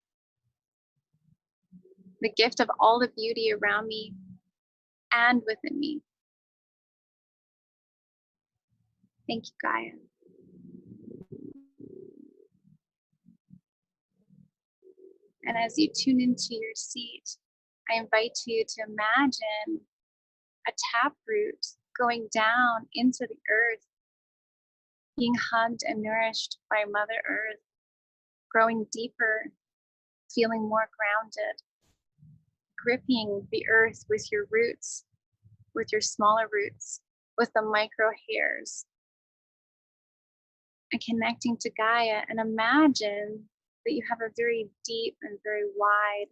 the gift of all the beauty around me and within me. Thank you, Gaia. And as you tune into your seat, I invite you to imagine a taproot going down into the earth, being hugged and nourished by Mother Earth, growing deeper, feeling more grounded, gripping the earth with your roots, with your smaller roots, with the micro hairs, and connecting to Gaia. And imagine that you have a very deep and very wide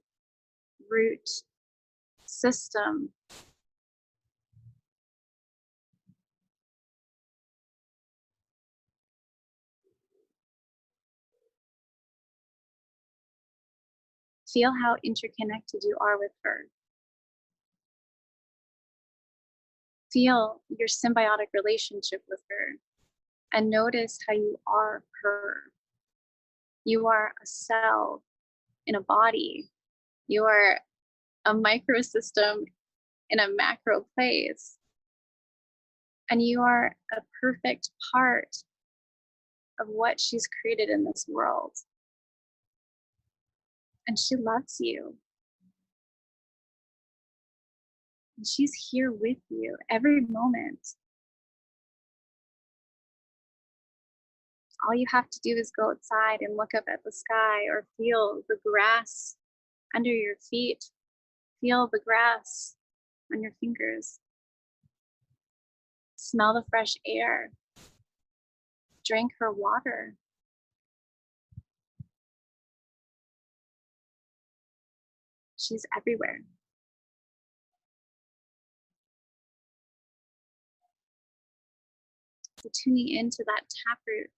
root system. Feel how interconnected you are with her. Feel your symbiotic relationship with her and notice how you are her. You are a cell in a body. You are a microsystem in a macro place. And you are a perfect part of what she's created in this world. And she loves you. And she's here with you every moment. All you have to do is go outside and look up at the sky or feel the grass under your feet. Feel the grass on your fingers. Smell the fresh air. Drink her water. She's everywhere. So tuning into that taproot.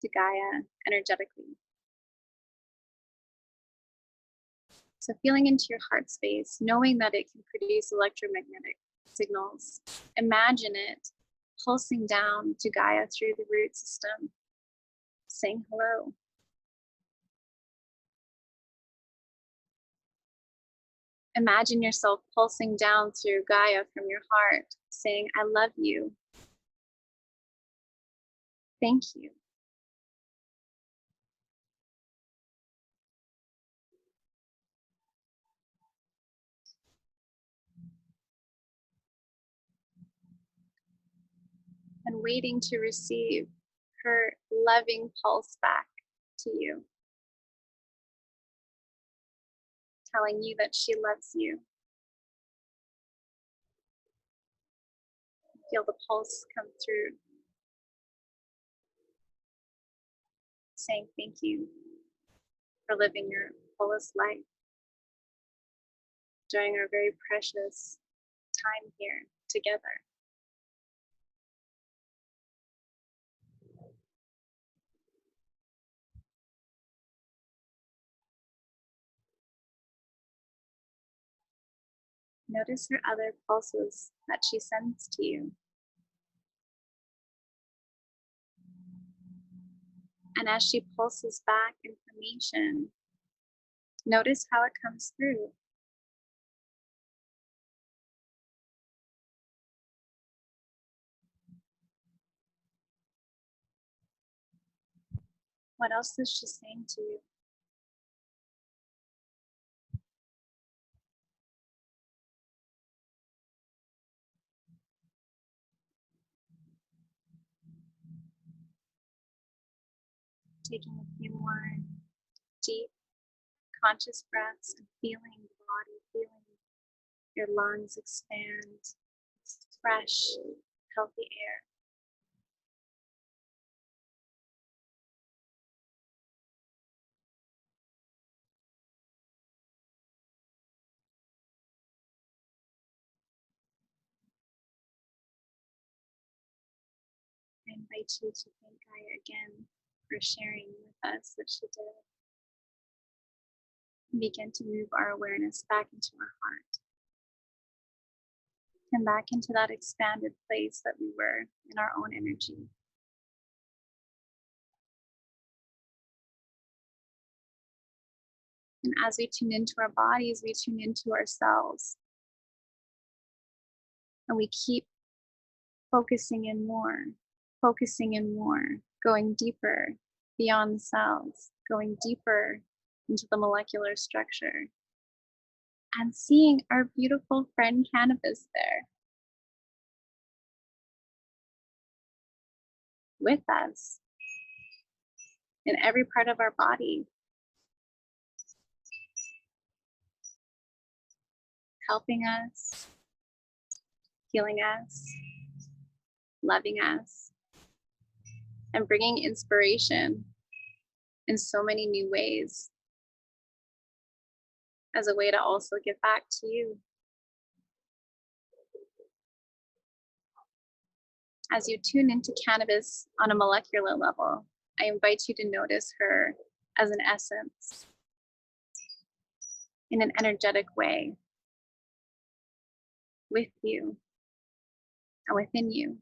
To Gaia energetically. So feeling into your heart space, knowing that it can produce electromagnetic signals. Imagine it pulsing down to Gaia through the root system, saying hello. Imagine yourself pulsing down through Gaia from your heart, saying, I love you. Thank you. and waiting to receive her loving pulse back to you, telling you that she loves you. Feel the pulse come through, saying thank you for living your fullest life during our very precious time here together. Notice her other pulses that she sends to you. And as she pulses back information, notice how it comes through. What else is she saying to you? Taking a few more deep, conscious breaths and feeling the body, feeling your lungs expand. It's fresh, healthy air. I invite you to thank Gaia again for sharing with us what she did. And begin to move our awareness back into our heart and back into that expanded place that we were in our own energy. And as we tune into our bodies, we tune into ourselves. And we keep focusing in more, going deeper beyond the cells, going deeper into the molecular structure, and seeing our beautiful friend Cannabis there with us in every part of our body, helping us, healing us, loving us, and bringing inspiration in so many new ways as a way to also give back to you. As you tune into Cannabis on a molecular level, I invite you to notice her as an essence in an energetic way with you and within you.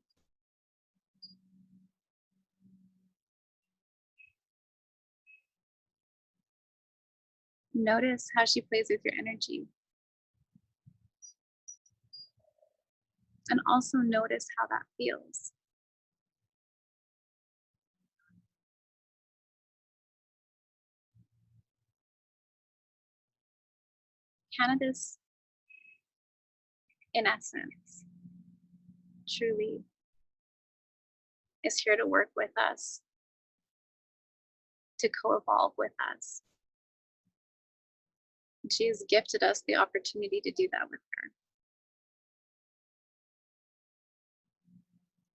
Notice how she plays with your energy. And also notice how that feels. Cannabis, in essence, truly is here to work with us, to co-evolve with us. And she has gifted us the opportunity to do that with her.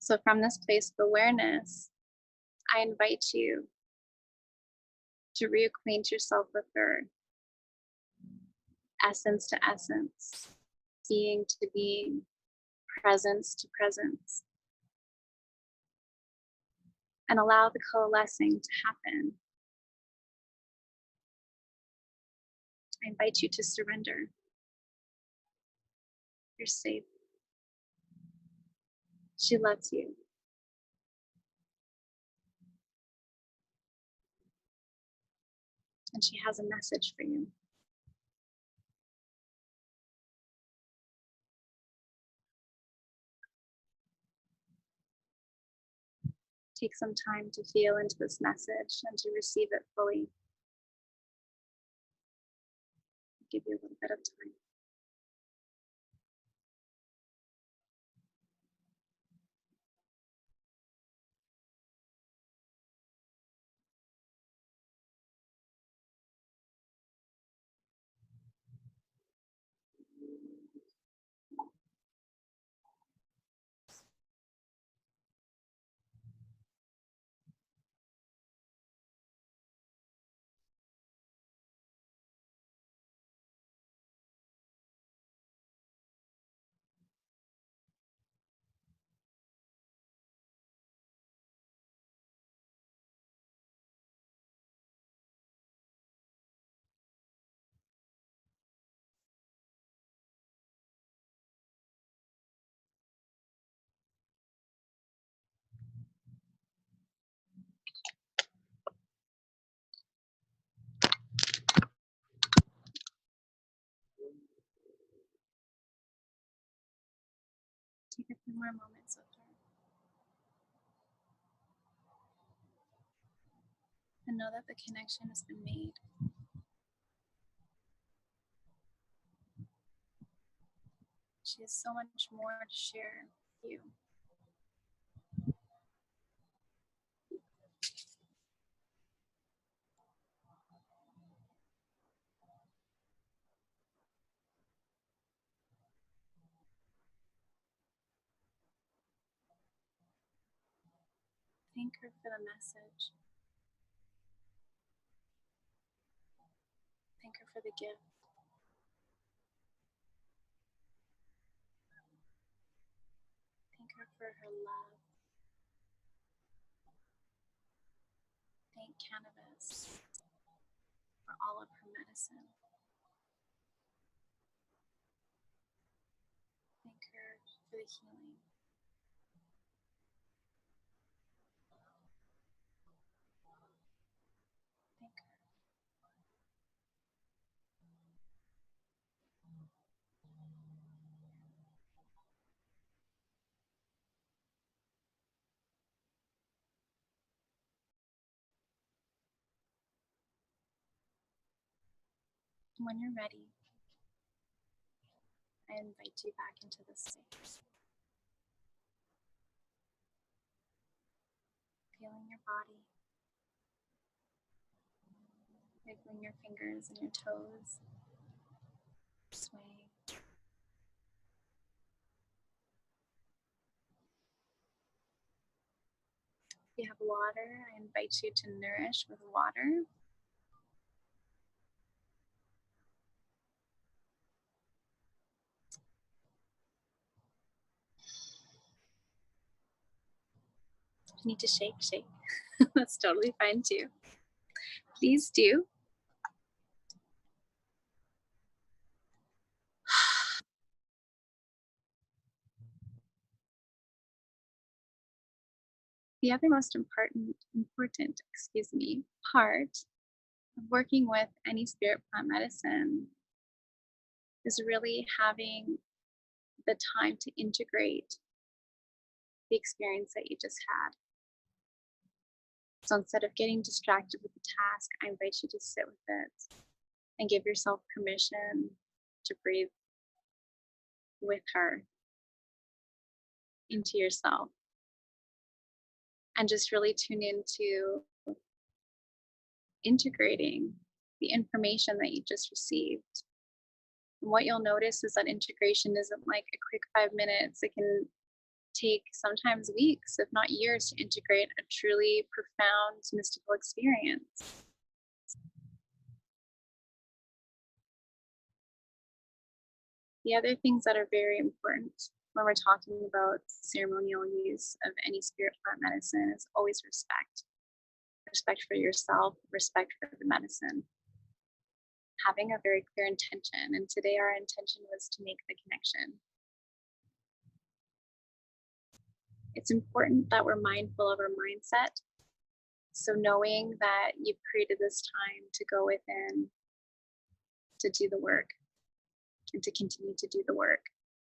So from this place of awareness, I invite you to reacquaint yourself with her, essence to essence, being to being, presence to presence, and allow the coalescing to happen. I invite you to surrender. You're safe. She loves you. And she has a message for you. Take some time to feel into this message and to receive it fully. I'll give you a little bit of time. Take a few more moments with her. And know that the connection has been made. She has so much more to share with you. Thank her for the message. Thank her for the gift. Thank her for her love. Thank Cannabis for all of her medicine. Thank her for the healing. Thank her. When you're ready, I invite you back into the space. Feeling your body, wiggling your fingers and your toes, swaying. If you have water, I invite you to nourish with water. If you need to shake, shake. That's totally fine too. Please do. The other most important part of working with any spirit plant medicine is really having the time to integrate the experience that you just had. So instead of getting distracted with the task, I invite you to sit with it and give yourself permission to breathe with her into yourself and just really tune into integrating the information that you just received. And what you'll notice is that integration isn't like a quick 5 minutes. It can take sometimes weeks, if not years, to integrate a truly profound mystical experience. The other things that are very important when we're talking about ceremonial use of any spirit plant medicine is always respect. Respect for yourself, respect for the medicine. Having a very clear intention. And today our intention was to make the connection. It's important that we're mindful of our mindset. So knowing that you've created this time to go within, to do the work, and to continue to do the work.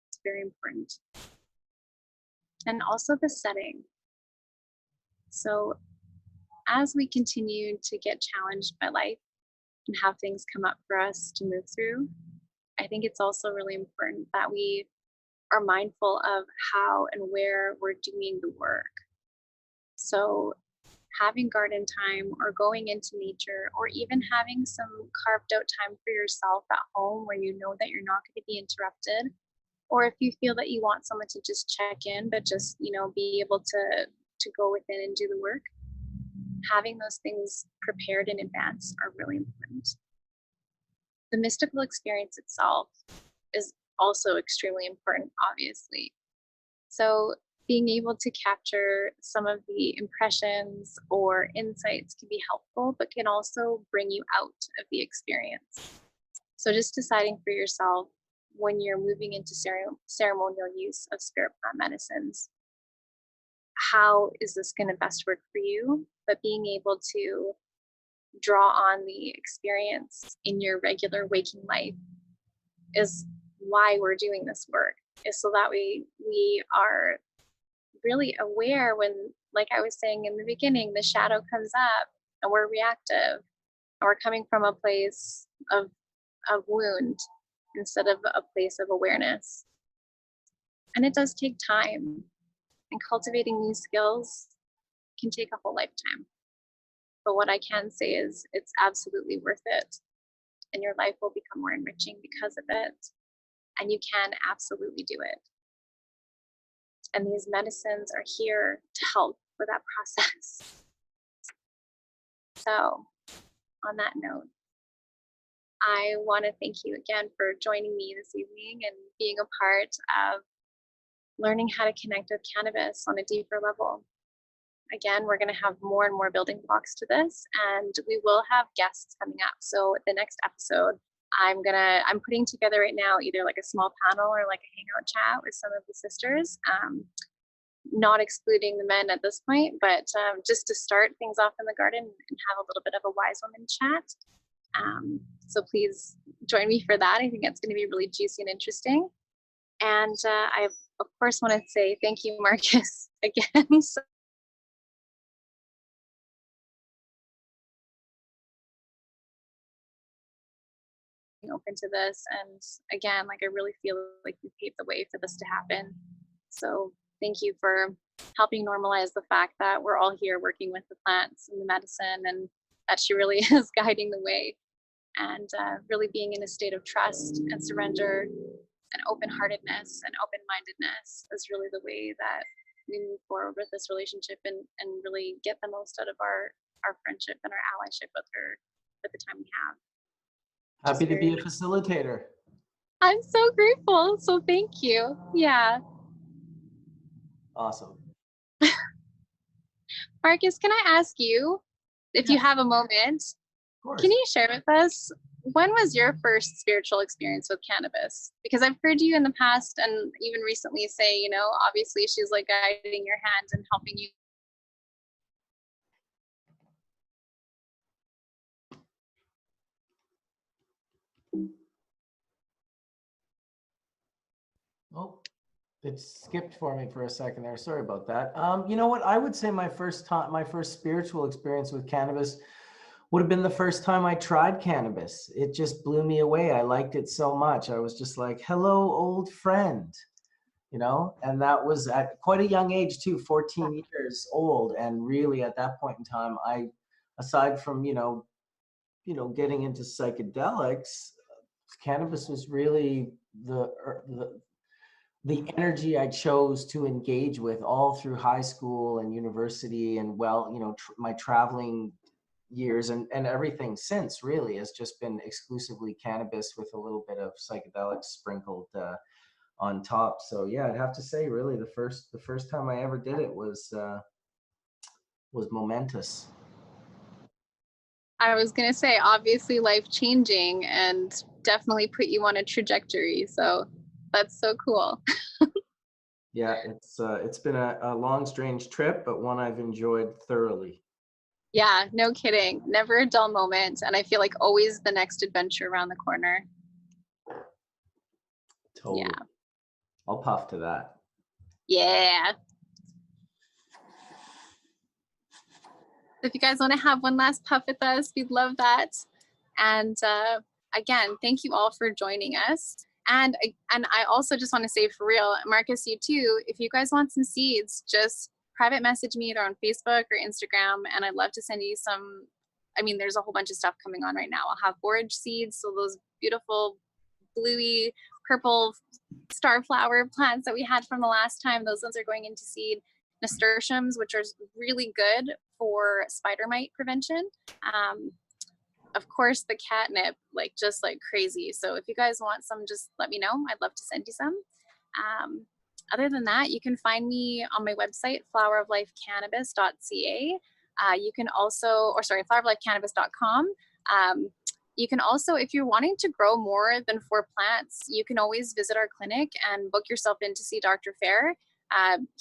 It's very important. And also the setting. So as we continue to get challenged by life and have things come up for us to move through, I think it's also really important that we are mindful of how and where we're doing the work. So having garden time or going into nature or even having some carved out time for yourself at home where you know that you're not going to be interrupted, or if you feel that you want someone to just check in but just be able to go within and do the work, having those things prepared in advance are really important. The mystical experience itself is also extremely important, obviously. So being able to capture some of the impressions or insights can be helpful, but can also bring you out of the experience. So just deciding for yourself when you're moving into ceremonial use of spirit plant medicines, how is this going to best work for you? But being able to draw on the experience in your regular waking life is why we're doing this work. is so that we are really aware when, like I was saying in the beginning, the shadow comes up and we're reactive and we're coming from a place of wound instead of a place of awareness. And it does take time, and cultivating these skills can take a whole lifetime. But what I can say is it's absolutely worth it, and your life will become more enriching because of it. And you can absolutely do it. And these medicines are here to help with that process. So, on that note, I want to thank you again for joining me this evening and being a part of learning how to connect with cannabis on a deeper level. Again, we're going to have more and more building blocks to this, and we will have guests coming up. So the next episode, I'm putting together right now either like a small panel or like a hangout chat with some of the sisters, not excluding the men at this point, but just to start things off in the garden and have a little bit of a wise woman chat. So please join me for that. I think it's going to be really juicy and interesting. And I, of course, want to say thank you, Marcus, again. So open to this. And again, like I really feel like you paved the way for this to happen. So thank you for helping normalize the fact that we're all here working with the plants and the medicine, and that she really is guiding the way, and really being in a state of trust and surrender and open-heartedness and open-mindedness is really the way that we move forward with this relationship, and really get the most out of our friendship and our allyship with her at the time we have. Happy to be a facilitator. I'm so grateful. So thank you. Yeah. Awesome. Marcus, can I ask you, if you have a moment, Of course. can you share with us, when was your first spiritual experience with cannabis? Because I've heard you in the past and even recently say, you know, obviously she's like guiding your hand and helping you. Oh, it skipped for me for a second there. Sorry about that. You know what? I would say my first spiritual experience with cannabis would have been the first time I tried cannabis. It just blew me away. I liked it so much. I was just like, hello, old friend, you know? And that was at quite a young age too, 14 years old. And really at that point in time, aside from, getting into psychedelics, cannabis was really the energy I chose to engage with all through high school and university, and my traveling years, and everything since really has just been exclusively cannabis with a little bit of psychedelics sprinkled on top. So yeah, I'd have to say really the first time I ever did it was momentous. I was going to say, obviously life changing and definitely put you on a trajectory. So that's so cool. Yeah, it's been a long, strange trip, but one I've enjoyed thoroughly. Yeah, no kidding. Never a dull moment. And I feel like always the next adventure around the corner. Totally. Yeah. I'll puff to that. Yeah. If you guys want to have one last puff with us, we'd love that. And again, thank you all for joining us. And I also just want to say, for real, Marcus, you too, if you guys want some seeds, just private message me either on Facebook or Instagram, and I'd love to send you some. I mean, there's a whole bunch of stuff coming on right now. I'll have borage seeds, so those beautiful bluey purple star flower plants that we had from the last time, those ones are going into seed. Nasturtiums, which are really good for spider mite prevention. Of course, the catnip, just like crazy. So if you guys want some, just let me know. I'd love to send you some. Other than that, you can find me on my website, floweroflifecannabis.ca. You can also, floweroflifecannabis.com. You can also, if you're wanting to grow more than 4 plants, you can always visit our clinic and book yourself in to see Dr. Fair.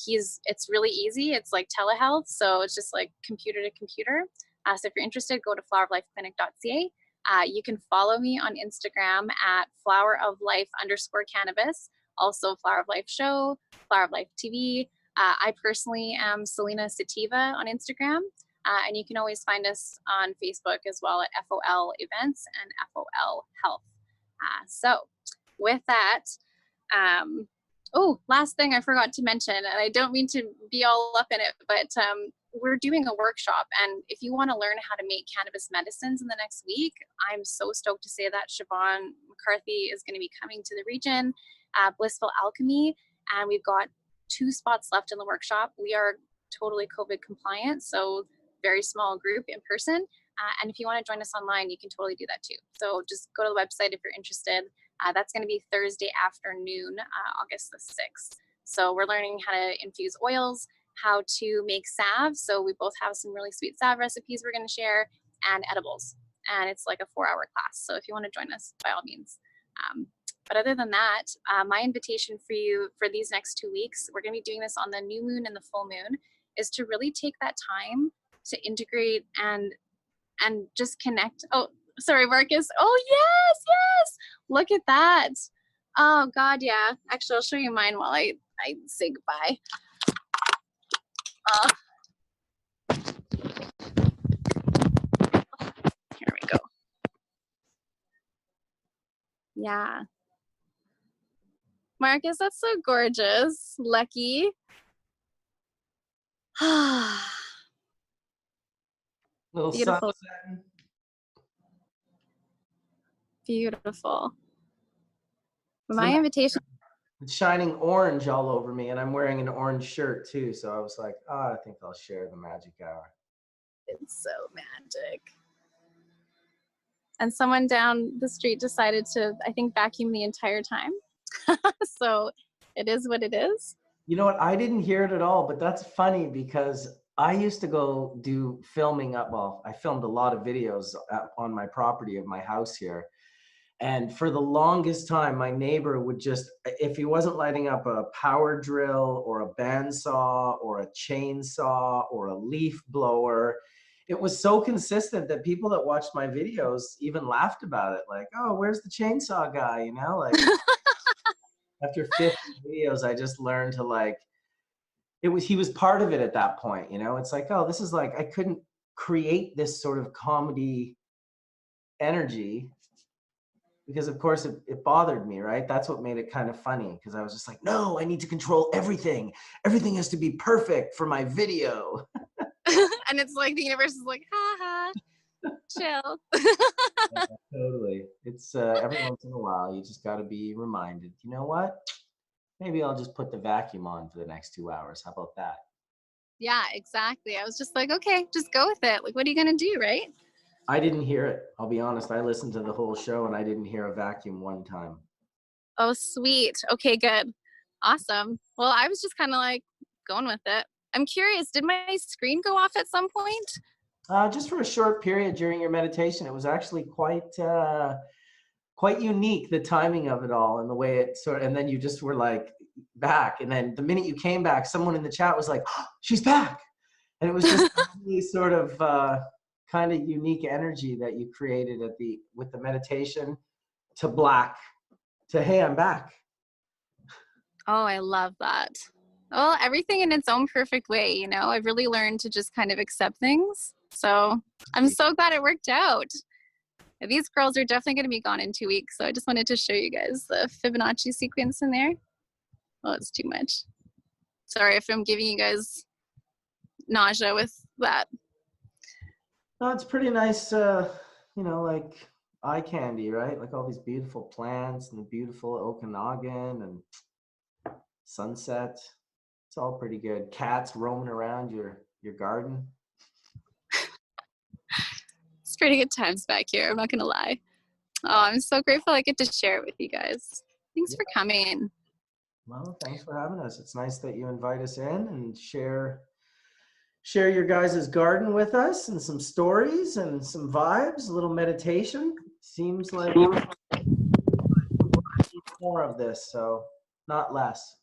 It's really easy. It's like telehealth, so it's just like computer to computer. So if you're interested, go to floweroflifeclinic.ca. You can follow me on Instagram at floweroflife_cannabis, Also Flower of Life Show, Flower of Life TV. I personally am Selena Sativa on Instagram. And you can always find us on Facebook as well at FOL Events and FOL Health. So with that, oh, last thing I forgot to mention, and I don't mean to be all up in it, but we're doing a workshop. And if you want to learn how to make cannabis medicines in the next week, I'm so stoked to say that Siobhan McCarthy is going to be coming to the region, Blissful Alchemy, and we've got 2 spots left in the workshop. We are totally COVID compliant, so very small group in person. And if you want to join us online, you can totally do that too. So just go to the website if you're interested. That's going to be Thursday afternoon, August the 6th. So we're learning how to infuse oils, how to make salve. So we both have some really sweet salve recipes we're going to share, and edibles. And it's like a 4-hour class. So if you want to join us, by all means. But other than that, my invitation for you for these next 2 weeks, we're going to be doing this on the new moon and the full moon, is to really take that time to integrate and just connect. Oh, sorry, Marcus. Oh, yes. Look at that. Oh, God, yeah. Actually, I'll show you mine while I say goodbye. Here we go. Yeah. Marcus, that's so gorgeous. Lucky. Little Beautiful. sunset. Beautiful. My invitation. It's shining orange all over me, and I'm wearing an orange shirt too. So I was like, oh, I think I'll share the magic hour. It's so magic. And someone down the street decided to, I think, vacuum the entire time. So it is what it is. You know what? I didn't hear it at all, but that's funny because I used to go do filming up. Well, I filmed a lot of videos on my property of my house here. And for the longest time, my neighbor would just, if he wasn't lighting up a power drill or a bandsaw or a chainsaw or a leaf blower, it was so consistent that people that watched my videos even laughed about it. Like, oh, where's the chainsaw guy? You know, like after 50 videos, I just learned to like, he was part of it at that point. You know, it's like, oh, this is like, I couldn't create this sort of comedy energy because of course it bothered me, right? That's what made it kind of funny because I was just like, no, I need to control everything. Everything has to be perfect for my video. And it's like the universe is like, ha ha, chill. Yeah, totally. It's every once in a while, you just got to be reminded, you know what? Maybe I'll just put the vacuum on for the next 2 hours. How about that? Yeah, exactly. I was just like, okay, just go with it. Like, what are you going to do, right? I didn't hear it. I'll be honest. I listened to the whole show and I didn't hear a vacuum one time. Oh, sweet. Okay, good. Awesome. Well, I was just kind of like going with it. I'm curious, did my screen go off at some point? Just for a short period during your meditation, it was actually quite unique, the timing of it all and the way it sort of, and then you just were like back. And then the minute you came back, someone in the chat was like, oh, she's back. And it was just really sort of kind of unique energy that you created with the meditation to black to, hey, I'm back. Oh, I love that. Well, everything in its own perfect way, you know. I've really learned to just kind of accept things. So I'm so glad it worked out. These girls are definitely going to be gone in 2 weeks. So I just wanted to show you guys the Fibonacci sequence in there. Well, it's too much. Sorry if I'm giving you guys nausea with that. No, it's pretty nice, like eye candy, right? Like all these beautiful plants and the beautiful Okanagan and sunset. It's all pretty good. Cats roaming around your garden. It's pretty good times back here. I'm not going to lie. Oh, I'm so grateful I get to share it with you guys. Thanks for coming. Well, thanks for having us. It's nice that you invite us in and share your guys' garden with us and some stories and some vibes, a little meditation. Seems like more of this, so not less.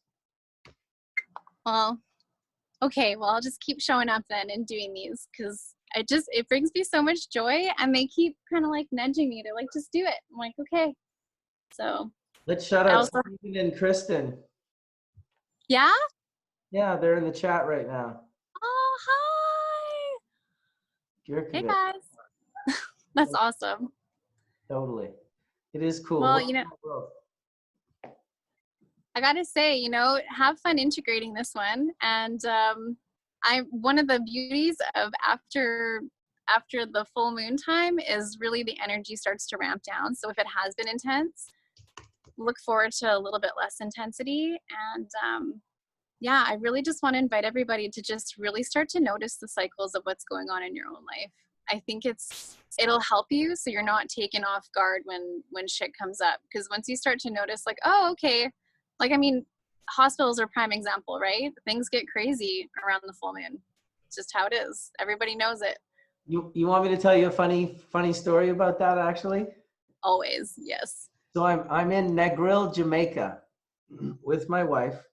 Well, okay. Well, I'll just keep showing up then and doing these because it brings me so much joy and they keep kind of like nudging me. They're like, just do it. I'm like, okay. So Let's shout I out also, Stephen and Kristen. yeah. Yeah, they're in the chat right now. Oh, hi. Hey Gurkovich. guys. That's awesome. Totally. It is cool. Well, What in the world? I gotta say, have fun integrating this one. And I one of the beauties of after the full moon time is really the energy starts to ramp down. So if it has been intense, look forward to a little bit less intensity. And yeah, I really just want to invite everybody to just really start to notice the cycles of what's going on in your own life. I think it'll help you so you're not taken off guard when shit comes up. Because once you start to notice, like, oh, okay, like I mean, hospitals are prime example, right? Things get crazy around the full moon. It's just how it is. Everybody knows it. You want me to tell you a funny story about that actually? Always, yes. So I'm in Negril, Jamaica, with my wife,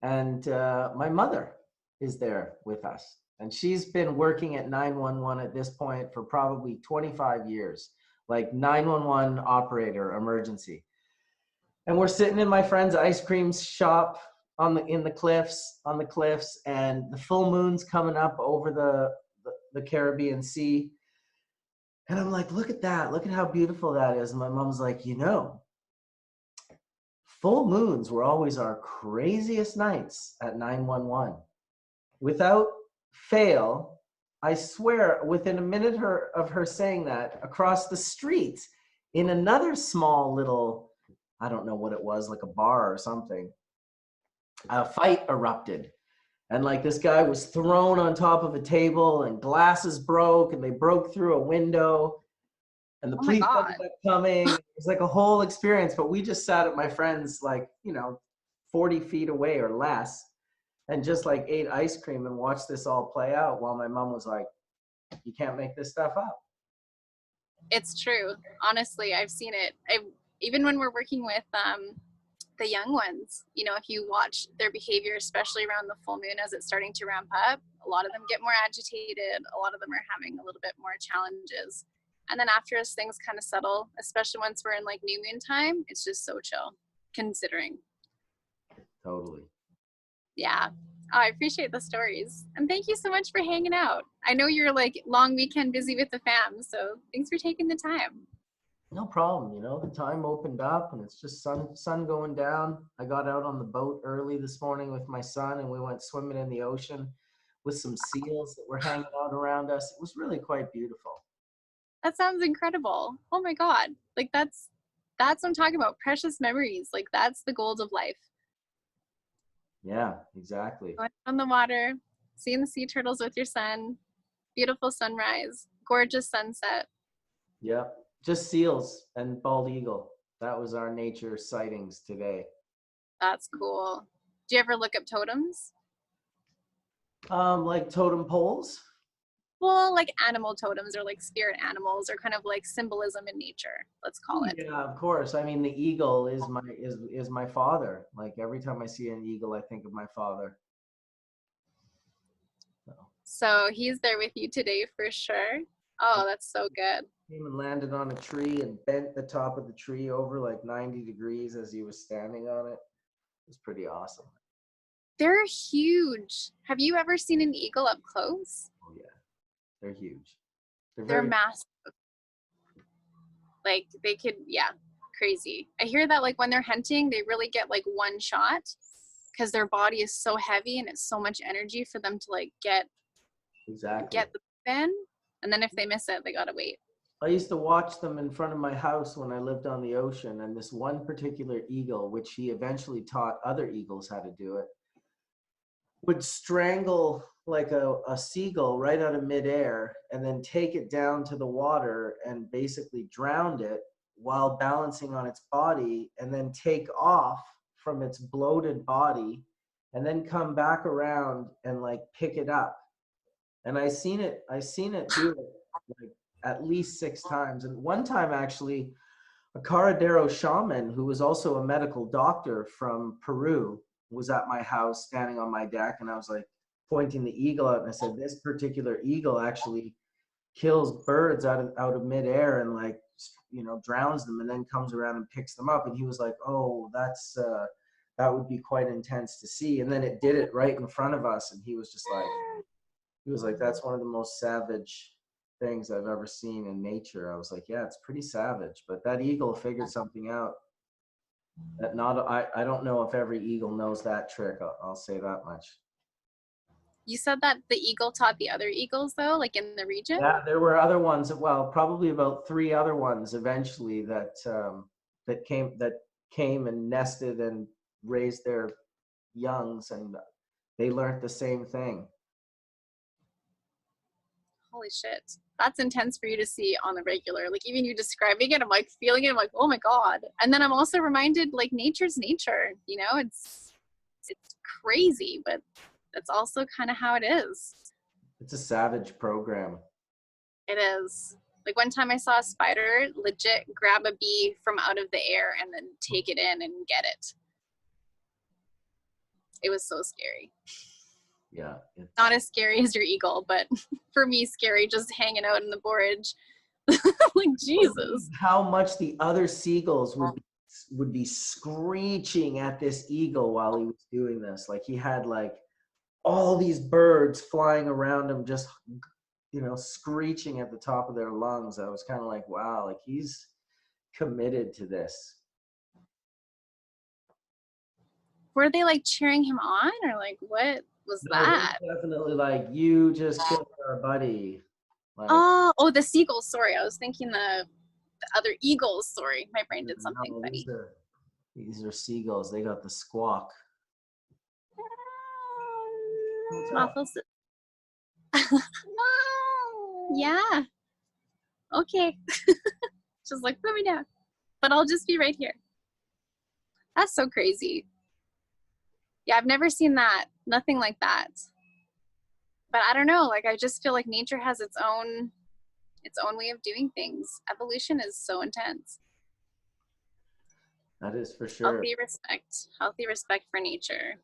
and my mother is there with us, and she's been working at 911 at this point for probably 25 years, like 911 operator, emergency. And we're sitting in my friend's ice cream shop in the cliffs, and the full moon's coming up over the Caribbean Sea. And I'm like, look at that. Look at how beautiful that is. And my mom's like, full moons were always our craziest nights at 911. Without fail, I swear, within a minute of her saying that, across the street, in another small little, I don't know what it was, like a bar or something, a fight erupted. And like this guy was thrown on top of a table and glasses broke and they broke through a window and the Oh my police ended God. up coming. It was like a whole experience, but we just sat at my friend's 40 feet away or less and just like ate ice cream and watched this all play out while my mom was like, you can't make this stuff up. It's true. Honestly, I've seen it. Even when we're working with the young ones, if you watch their behavior, especially around the full moon as it's starting to ramp up, a lot of them get more agitated. A lot of them are having a little bit more challenges. And then after as things kind of settle, especially once we're in like new moon time, it's just so chill considering. Totally. Yeah. Oh, I appreciate the stories. And thank you so much for hanging out. I know you're like long weekend busy with the fam, so thanks for taking the time. No problem. The time opened up and it's just sun going down. I got out on the boat early this morning with my son and we went swimming in the ocean with some seals that were hanging out around us. It was really quite beautiful. That sounds incredible. Oh my God. Like that's what I'm talking about. Precious memories. Like that's the gold of life. Yeah, exactly. Going on the water, seeing the sea turtles with your son, beautiful sunrise, gorgeous sunset. Yep. Just seals and bald eagle. That was our nature sightings today. That's cool. Do you ever look up totems? Like totem poles. Well, like animal totems or like spirit animals or kind of like symbolism in nature, let's call it. Yeah, of course. I mean, the eagle is my father. Like every time I see an eagle, I think of my father. So, So he's there with you today for sure. Oh, that's so good. came and landed on a tree and bent the top of the tree over like 90 degrees as he was standing on it. It was pretty awesome. They're huge. Have you ever seen an eagle up close? Oh yeah, they're huge. They're They're very massive. Like they could, yeah, crazy. I hear that like when they're hunting, they really get like one shot because their body is so heavy and it's so much energy for them to like exactly. get the pin. And then if they miss it, they gotta wait. I used to watch them in front of my house when I lived on the ocean, and this one particular eagle, which he eventually taught other eagles how to do it, would strangle like a seagull right out of midair and then take it down to the water and basically drowned it while balancing on its body and then take off from its bloated body and then come back around and like pick it up. And I seen it do it like at least 6 times. And one time actually a Caradero shaman who was also a medical doctor from Peru was at my house standing on my deck, and I was like pointing the eagle out and I said, this particular eagle actually kills birds out of midair and like, you know, drowns them and then comes around and picks them up. And he was like, oh, that would be quite intense to see. And then it did it right in front of us. And he was just like, that's one of the most savage things I've ever seen in nature. I was like, yeah, it's pretty savage. But that eagle figured something out that I don't know if every eagle knows that trick. I'll say that much. You said that the eagle taught the other eagles though, like in the region? Yeah, there were other ones. Well, probably about 3 other ones eventually that came and nested and raised their youngs, and they learned the same thing. Holy shit. That's intense for you to see on the regular. Like even you describing it, I'm like feeling it, I'm like, oh my God. And then I'm also reminded like nature's nature, you know, it's crazy, but that's also kind of how it is. It's a savage program. It is. Like one time I saw a spider legit grab a bee from out of the air and then take it in and get it. It was so scary. Yeah. Not as scary as your eagle, but for me, scary just hanging out in the borage. Like, Jesus. How much the other seagulls would be screeching at this eagle while he was doing this. Like he had like all these birds flying around him, just, you know, screeching at the top of their lungs. I was kind of like, wow, like he's committed to this. Were they like cheering him on or like what was No, that? definitely like, you just killed our buddy. Like, Oh, the seagulls. Sorry, I was thinking the other eagles. Sorry, my brain did something no, funny. these are seagulls. They got the squawk. Yeah. Okay. Just like put me down, but I'll just be right here. That's so crazy. Yeah, I've never seen that. Nothing like that. But I don't know. Like I just feel like nature has its own way of doing things. Evolution is so intense. That is for sure. Healthy respect for nature.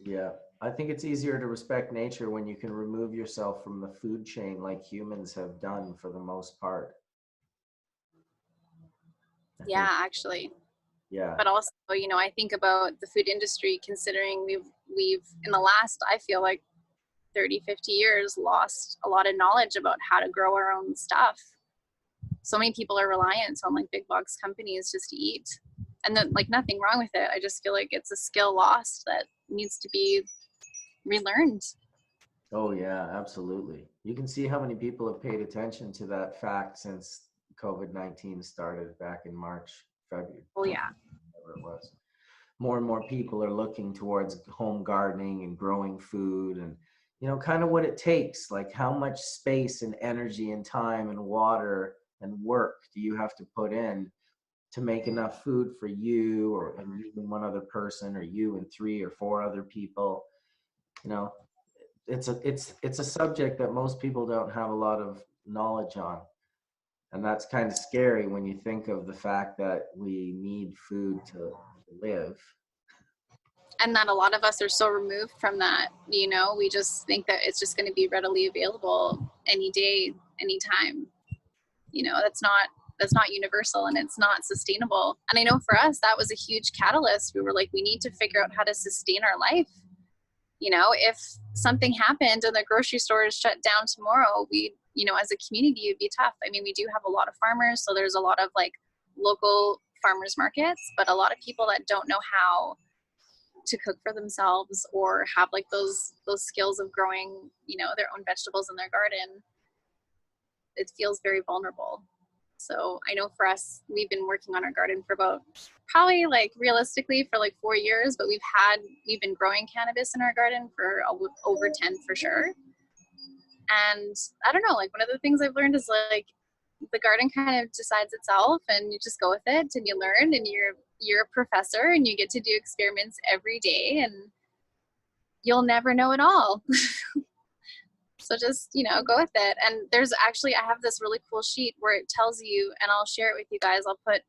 Yeah. I think it's easier to respect nature when you can remove yourself from the food chain like humans have done for the most part. Yeah, actually. Yeah. But also, you know, I think about the food industry considering we've in the last, I feel like 30, 50 years lost a lot of knowledge about how to grow our own stuff. So many people are reliant on like big box companies just to eat. And then like nothing wrong with it. I just feel like it's a skill lost that needs to be relearned. Oh yeah, absolutely. You can see how many people have paid attention to that fact since COVID-19 started back in March, February. Oh yeah. Whatever it was. More and more people are looking towards home gardening and growing food, and, you know, kind of what it takes, like how much space and energy and time and water and work do you have to put in to make enough food for you and you and one other person, or you and 3 or 4 other people. You know, it's a subject that most people don't have a lot of knowledge on, and that's kind of scary when you think of the fact that we need food to live. And that a lot of us are so removed from that, you know, we just think that it's just going to be readily available any day, anytime. You know, that's not universal and it's not sustainable. And I know for us that was a huge catalyst. We were like, we need to figure out how to sustain our life. You know, if something happened and the grocery store is shut down tomorrow, we, you know, as a community, it'd be tough. I mean, we do have a lot of farmers, so there's a lot of like local farmers markets, but a lot of people that don't know how to cook for themselves or have like those skills of growing, you know, their own vegetables in their garden, it feels very vulnerable. So I know for us, we've been working on our garden for about probably like realistically for like 4 years, but we've been growing cannabis in our garden for over 10 for sure. And I don't know, like one of the things I've learned is like the garden kind of decides itself and you just go with it and you learn and you're a professor and you get to do experiments every day and you'll never know it all. So just, you know, go with it. And there's actually, I have this really cool sheet where it tells you, and I'll share it with you guys. I'll put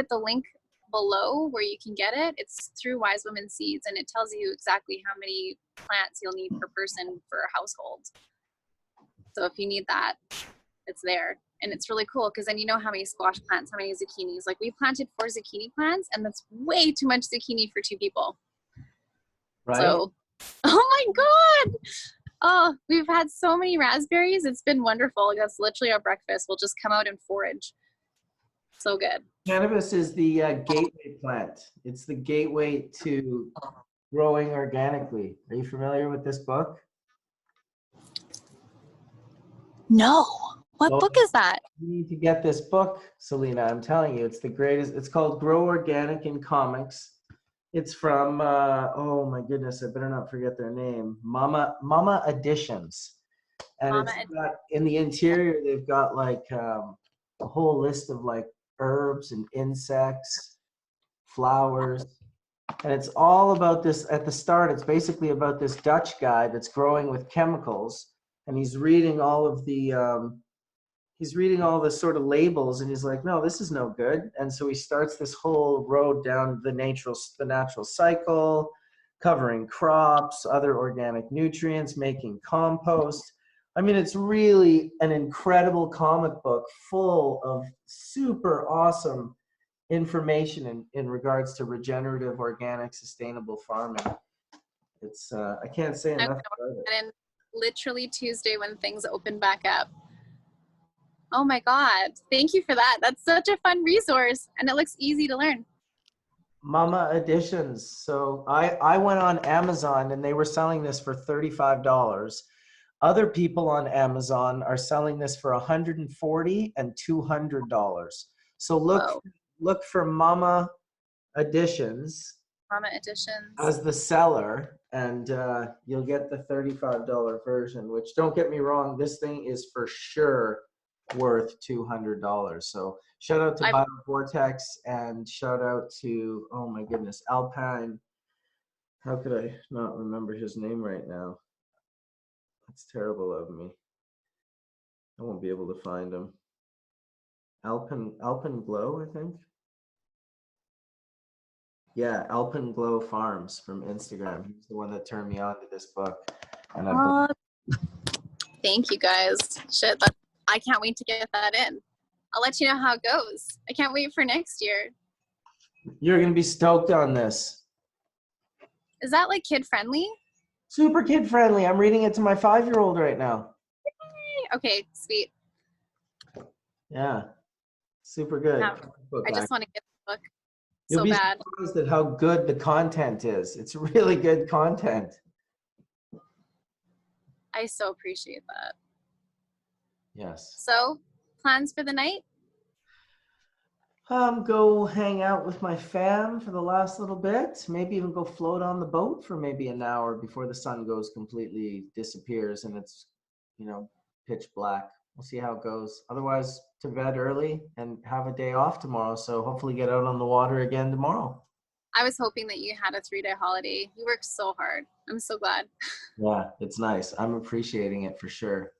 the link below where you can get it. It's through Wise Women Seeds, and it tells you exactly how many plants you'll need per person for a household. So if you need that, it's there. And it's really cool because then you know how many squash plants, how many zucchinis. Like we planted 4 zucchini plants, and that's way too much zucchini for 2 people. Right? So, oh my God. Oh, we've had so many raspberries. It's been wonderful. That's literally our breakfast. We'll just come out and forage. So good. Cannabis is the gateway plant. It's the gateway to growing organically. Are you familiar with this book? No. What Oh, book is that? you need to get this book, Selena. I'm telling you, it's the greatest. It's called Grow Organic in Comics. It's from oh my goodness, I better not forget their name. Mama Editions. And Mama it's and got in the interior they've got like a whole list of like herbs and insects, flowers. And it's all about this at the start. It's basically about this Dutch guy that's growing with chemicals, and he's reading all of the sort of labels, and he's like, no, this is no good. And so he starts this whole road down the natural cycle, covering crops, other organic nutrients, making compost. I mean, it's really an incredible comic book full of super awesome information in regards to regenerative, organic, sustainable farming. It's I can't say I'm enough gonna about it. put that in literally Tuesday when things open back up. Oh my God. Thank you for that. That's such a fun resource, and it looks easy to learn. Mama Editions. So I went on Amazon and they were selling this for $35. Other people on Amazon are selling this for $140 and $200. So Whoa. look for Mama Editions Mama Editions. as the seller, and you'll get the $35 version, which, don't get me wrong, this thing is for sure worth $200. So shout out to BioVortex, and shout out to, oh my goodness, Alpine. How could I not remember his name right now? That's terrible of me. I won't be able to find him. Alpenglow, I think. Yeah, Alpenglow Farms from Instagram. He's the one that turned me on to this book. And Thank you guys. Shit, I can't wait to get that in. I'll let you know how it goes. I can't wait for next year. You're going to be stoked on this. Is that like kid friendly? Super kid friendly. I'm reading it to my 5-year-old right now. Okay, sweet. Yeah, super good. Yeah, I just want to get the book You'll so be bad. surprised at how good the content is. It's really good content. I so appreciate that. Yes. So, plans for the night? Go hang out with my fam for the last little bit. Maybe even go float on the boat for maybe an hour before the sun completely disappears and it's, pitch black. We'll see how it goes. Otherwise, to bed early and have a day off tomorrow. So hopefully get out on the water again tomorrow. I was hoping that you had a 3-day holiday. You worked so hard. I'm so glad. Yeah, it's nice. I'm appreciating it for sure.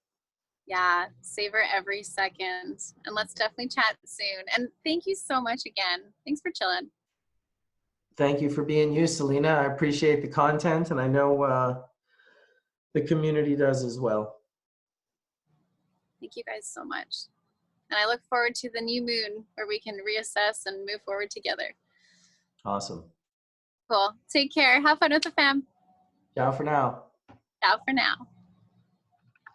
Yeah, savor every second. And let's definitely chat soon. And thank you so much again. Thanks for chilling. Thank you for being you, Selena. I appreciate the content, and I know the community does as well. Thank you guys so much. And I look forward to the new moon where we can reassess and move forward together. Awesome. Cool. Take care. Have fun with the fam. Ciao for now. Ciao for now.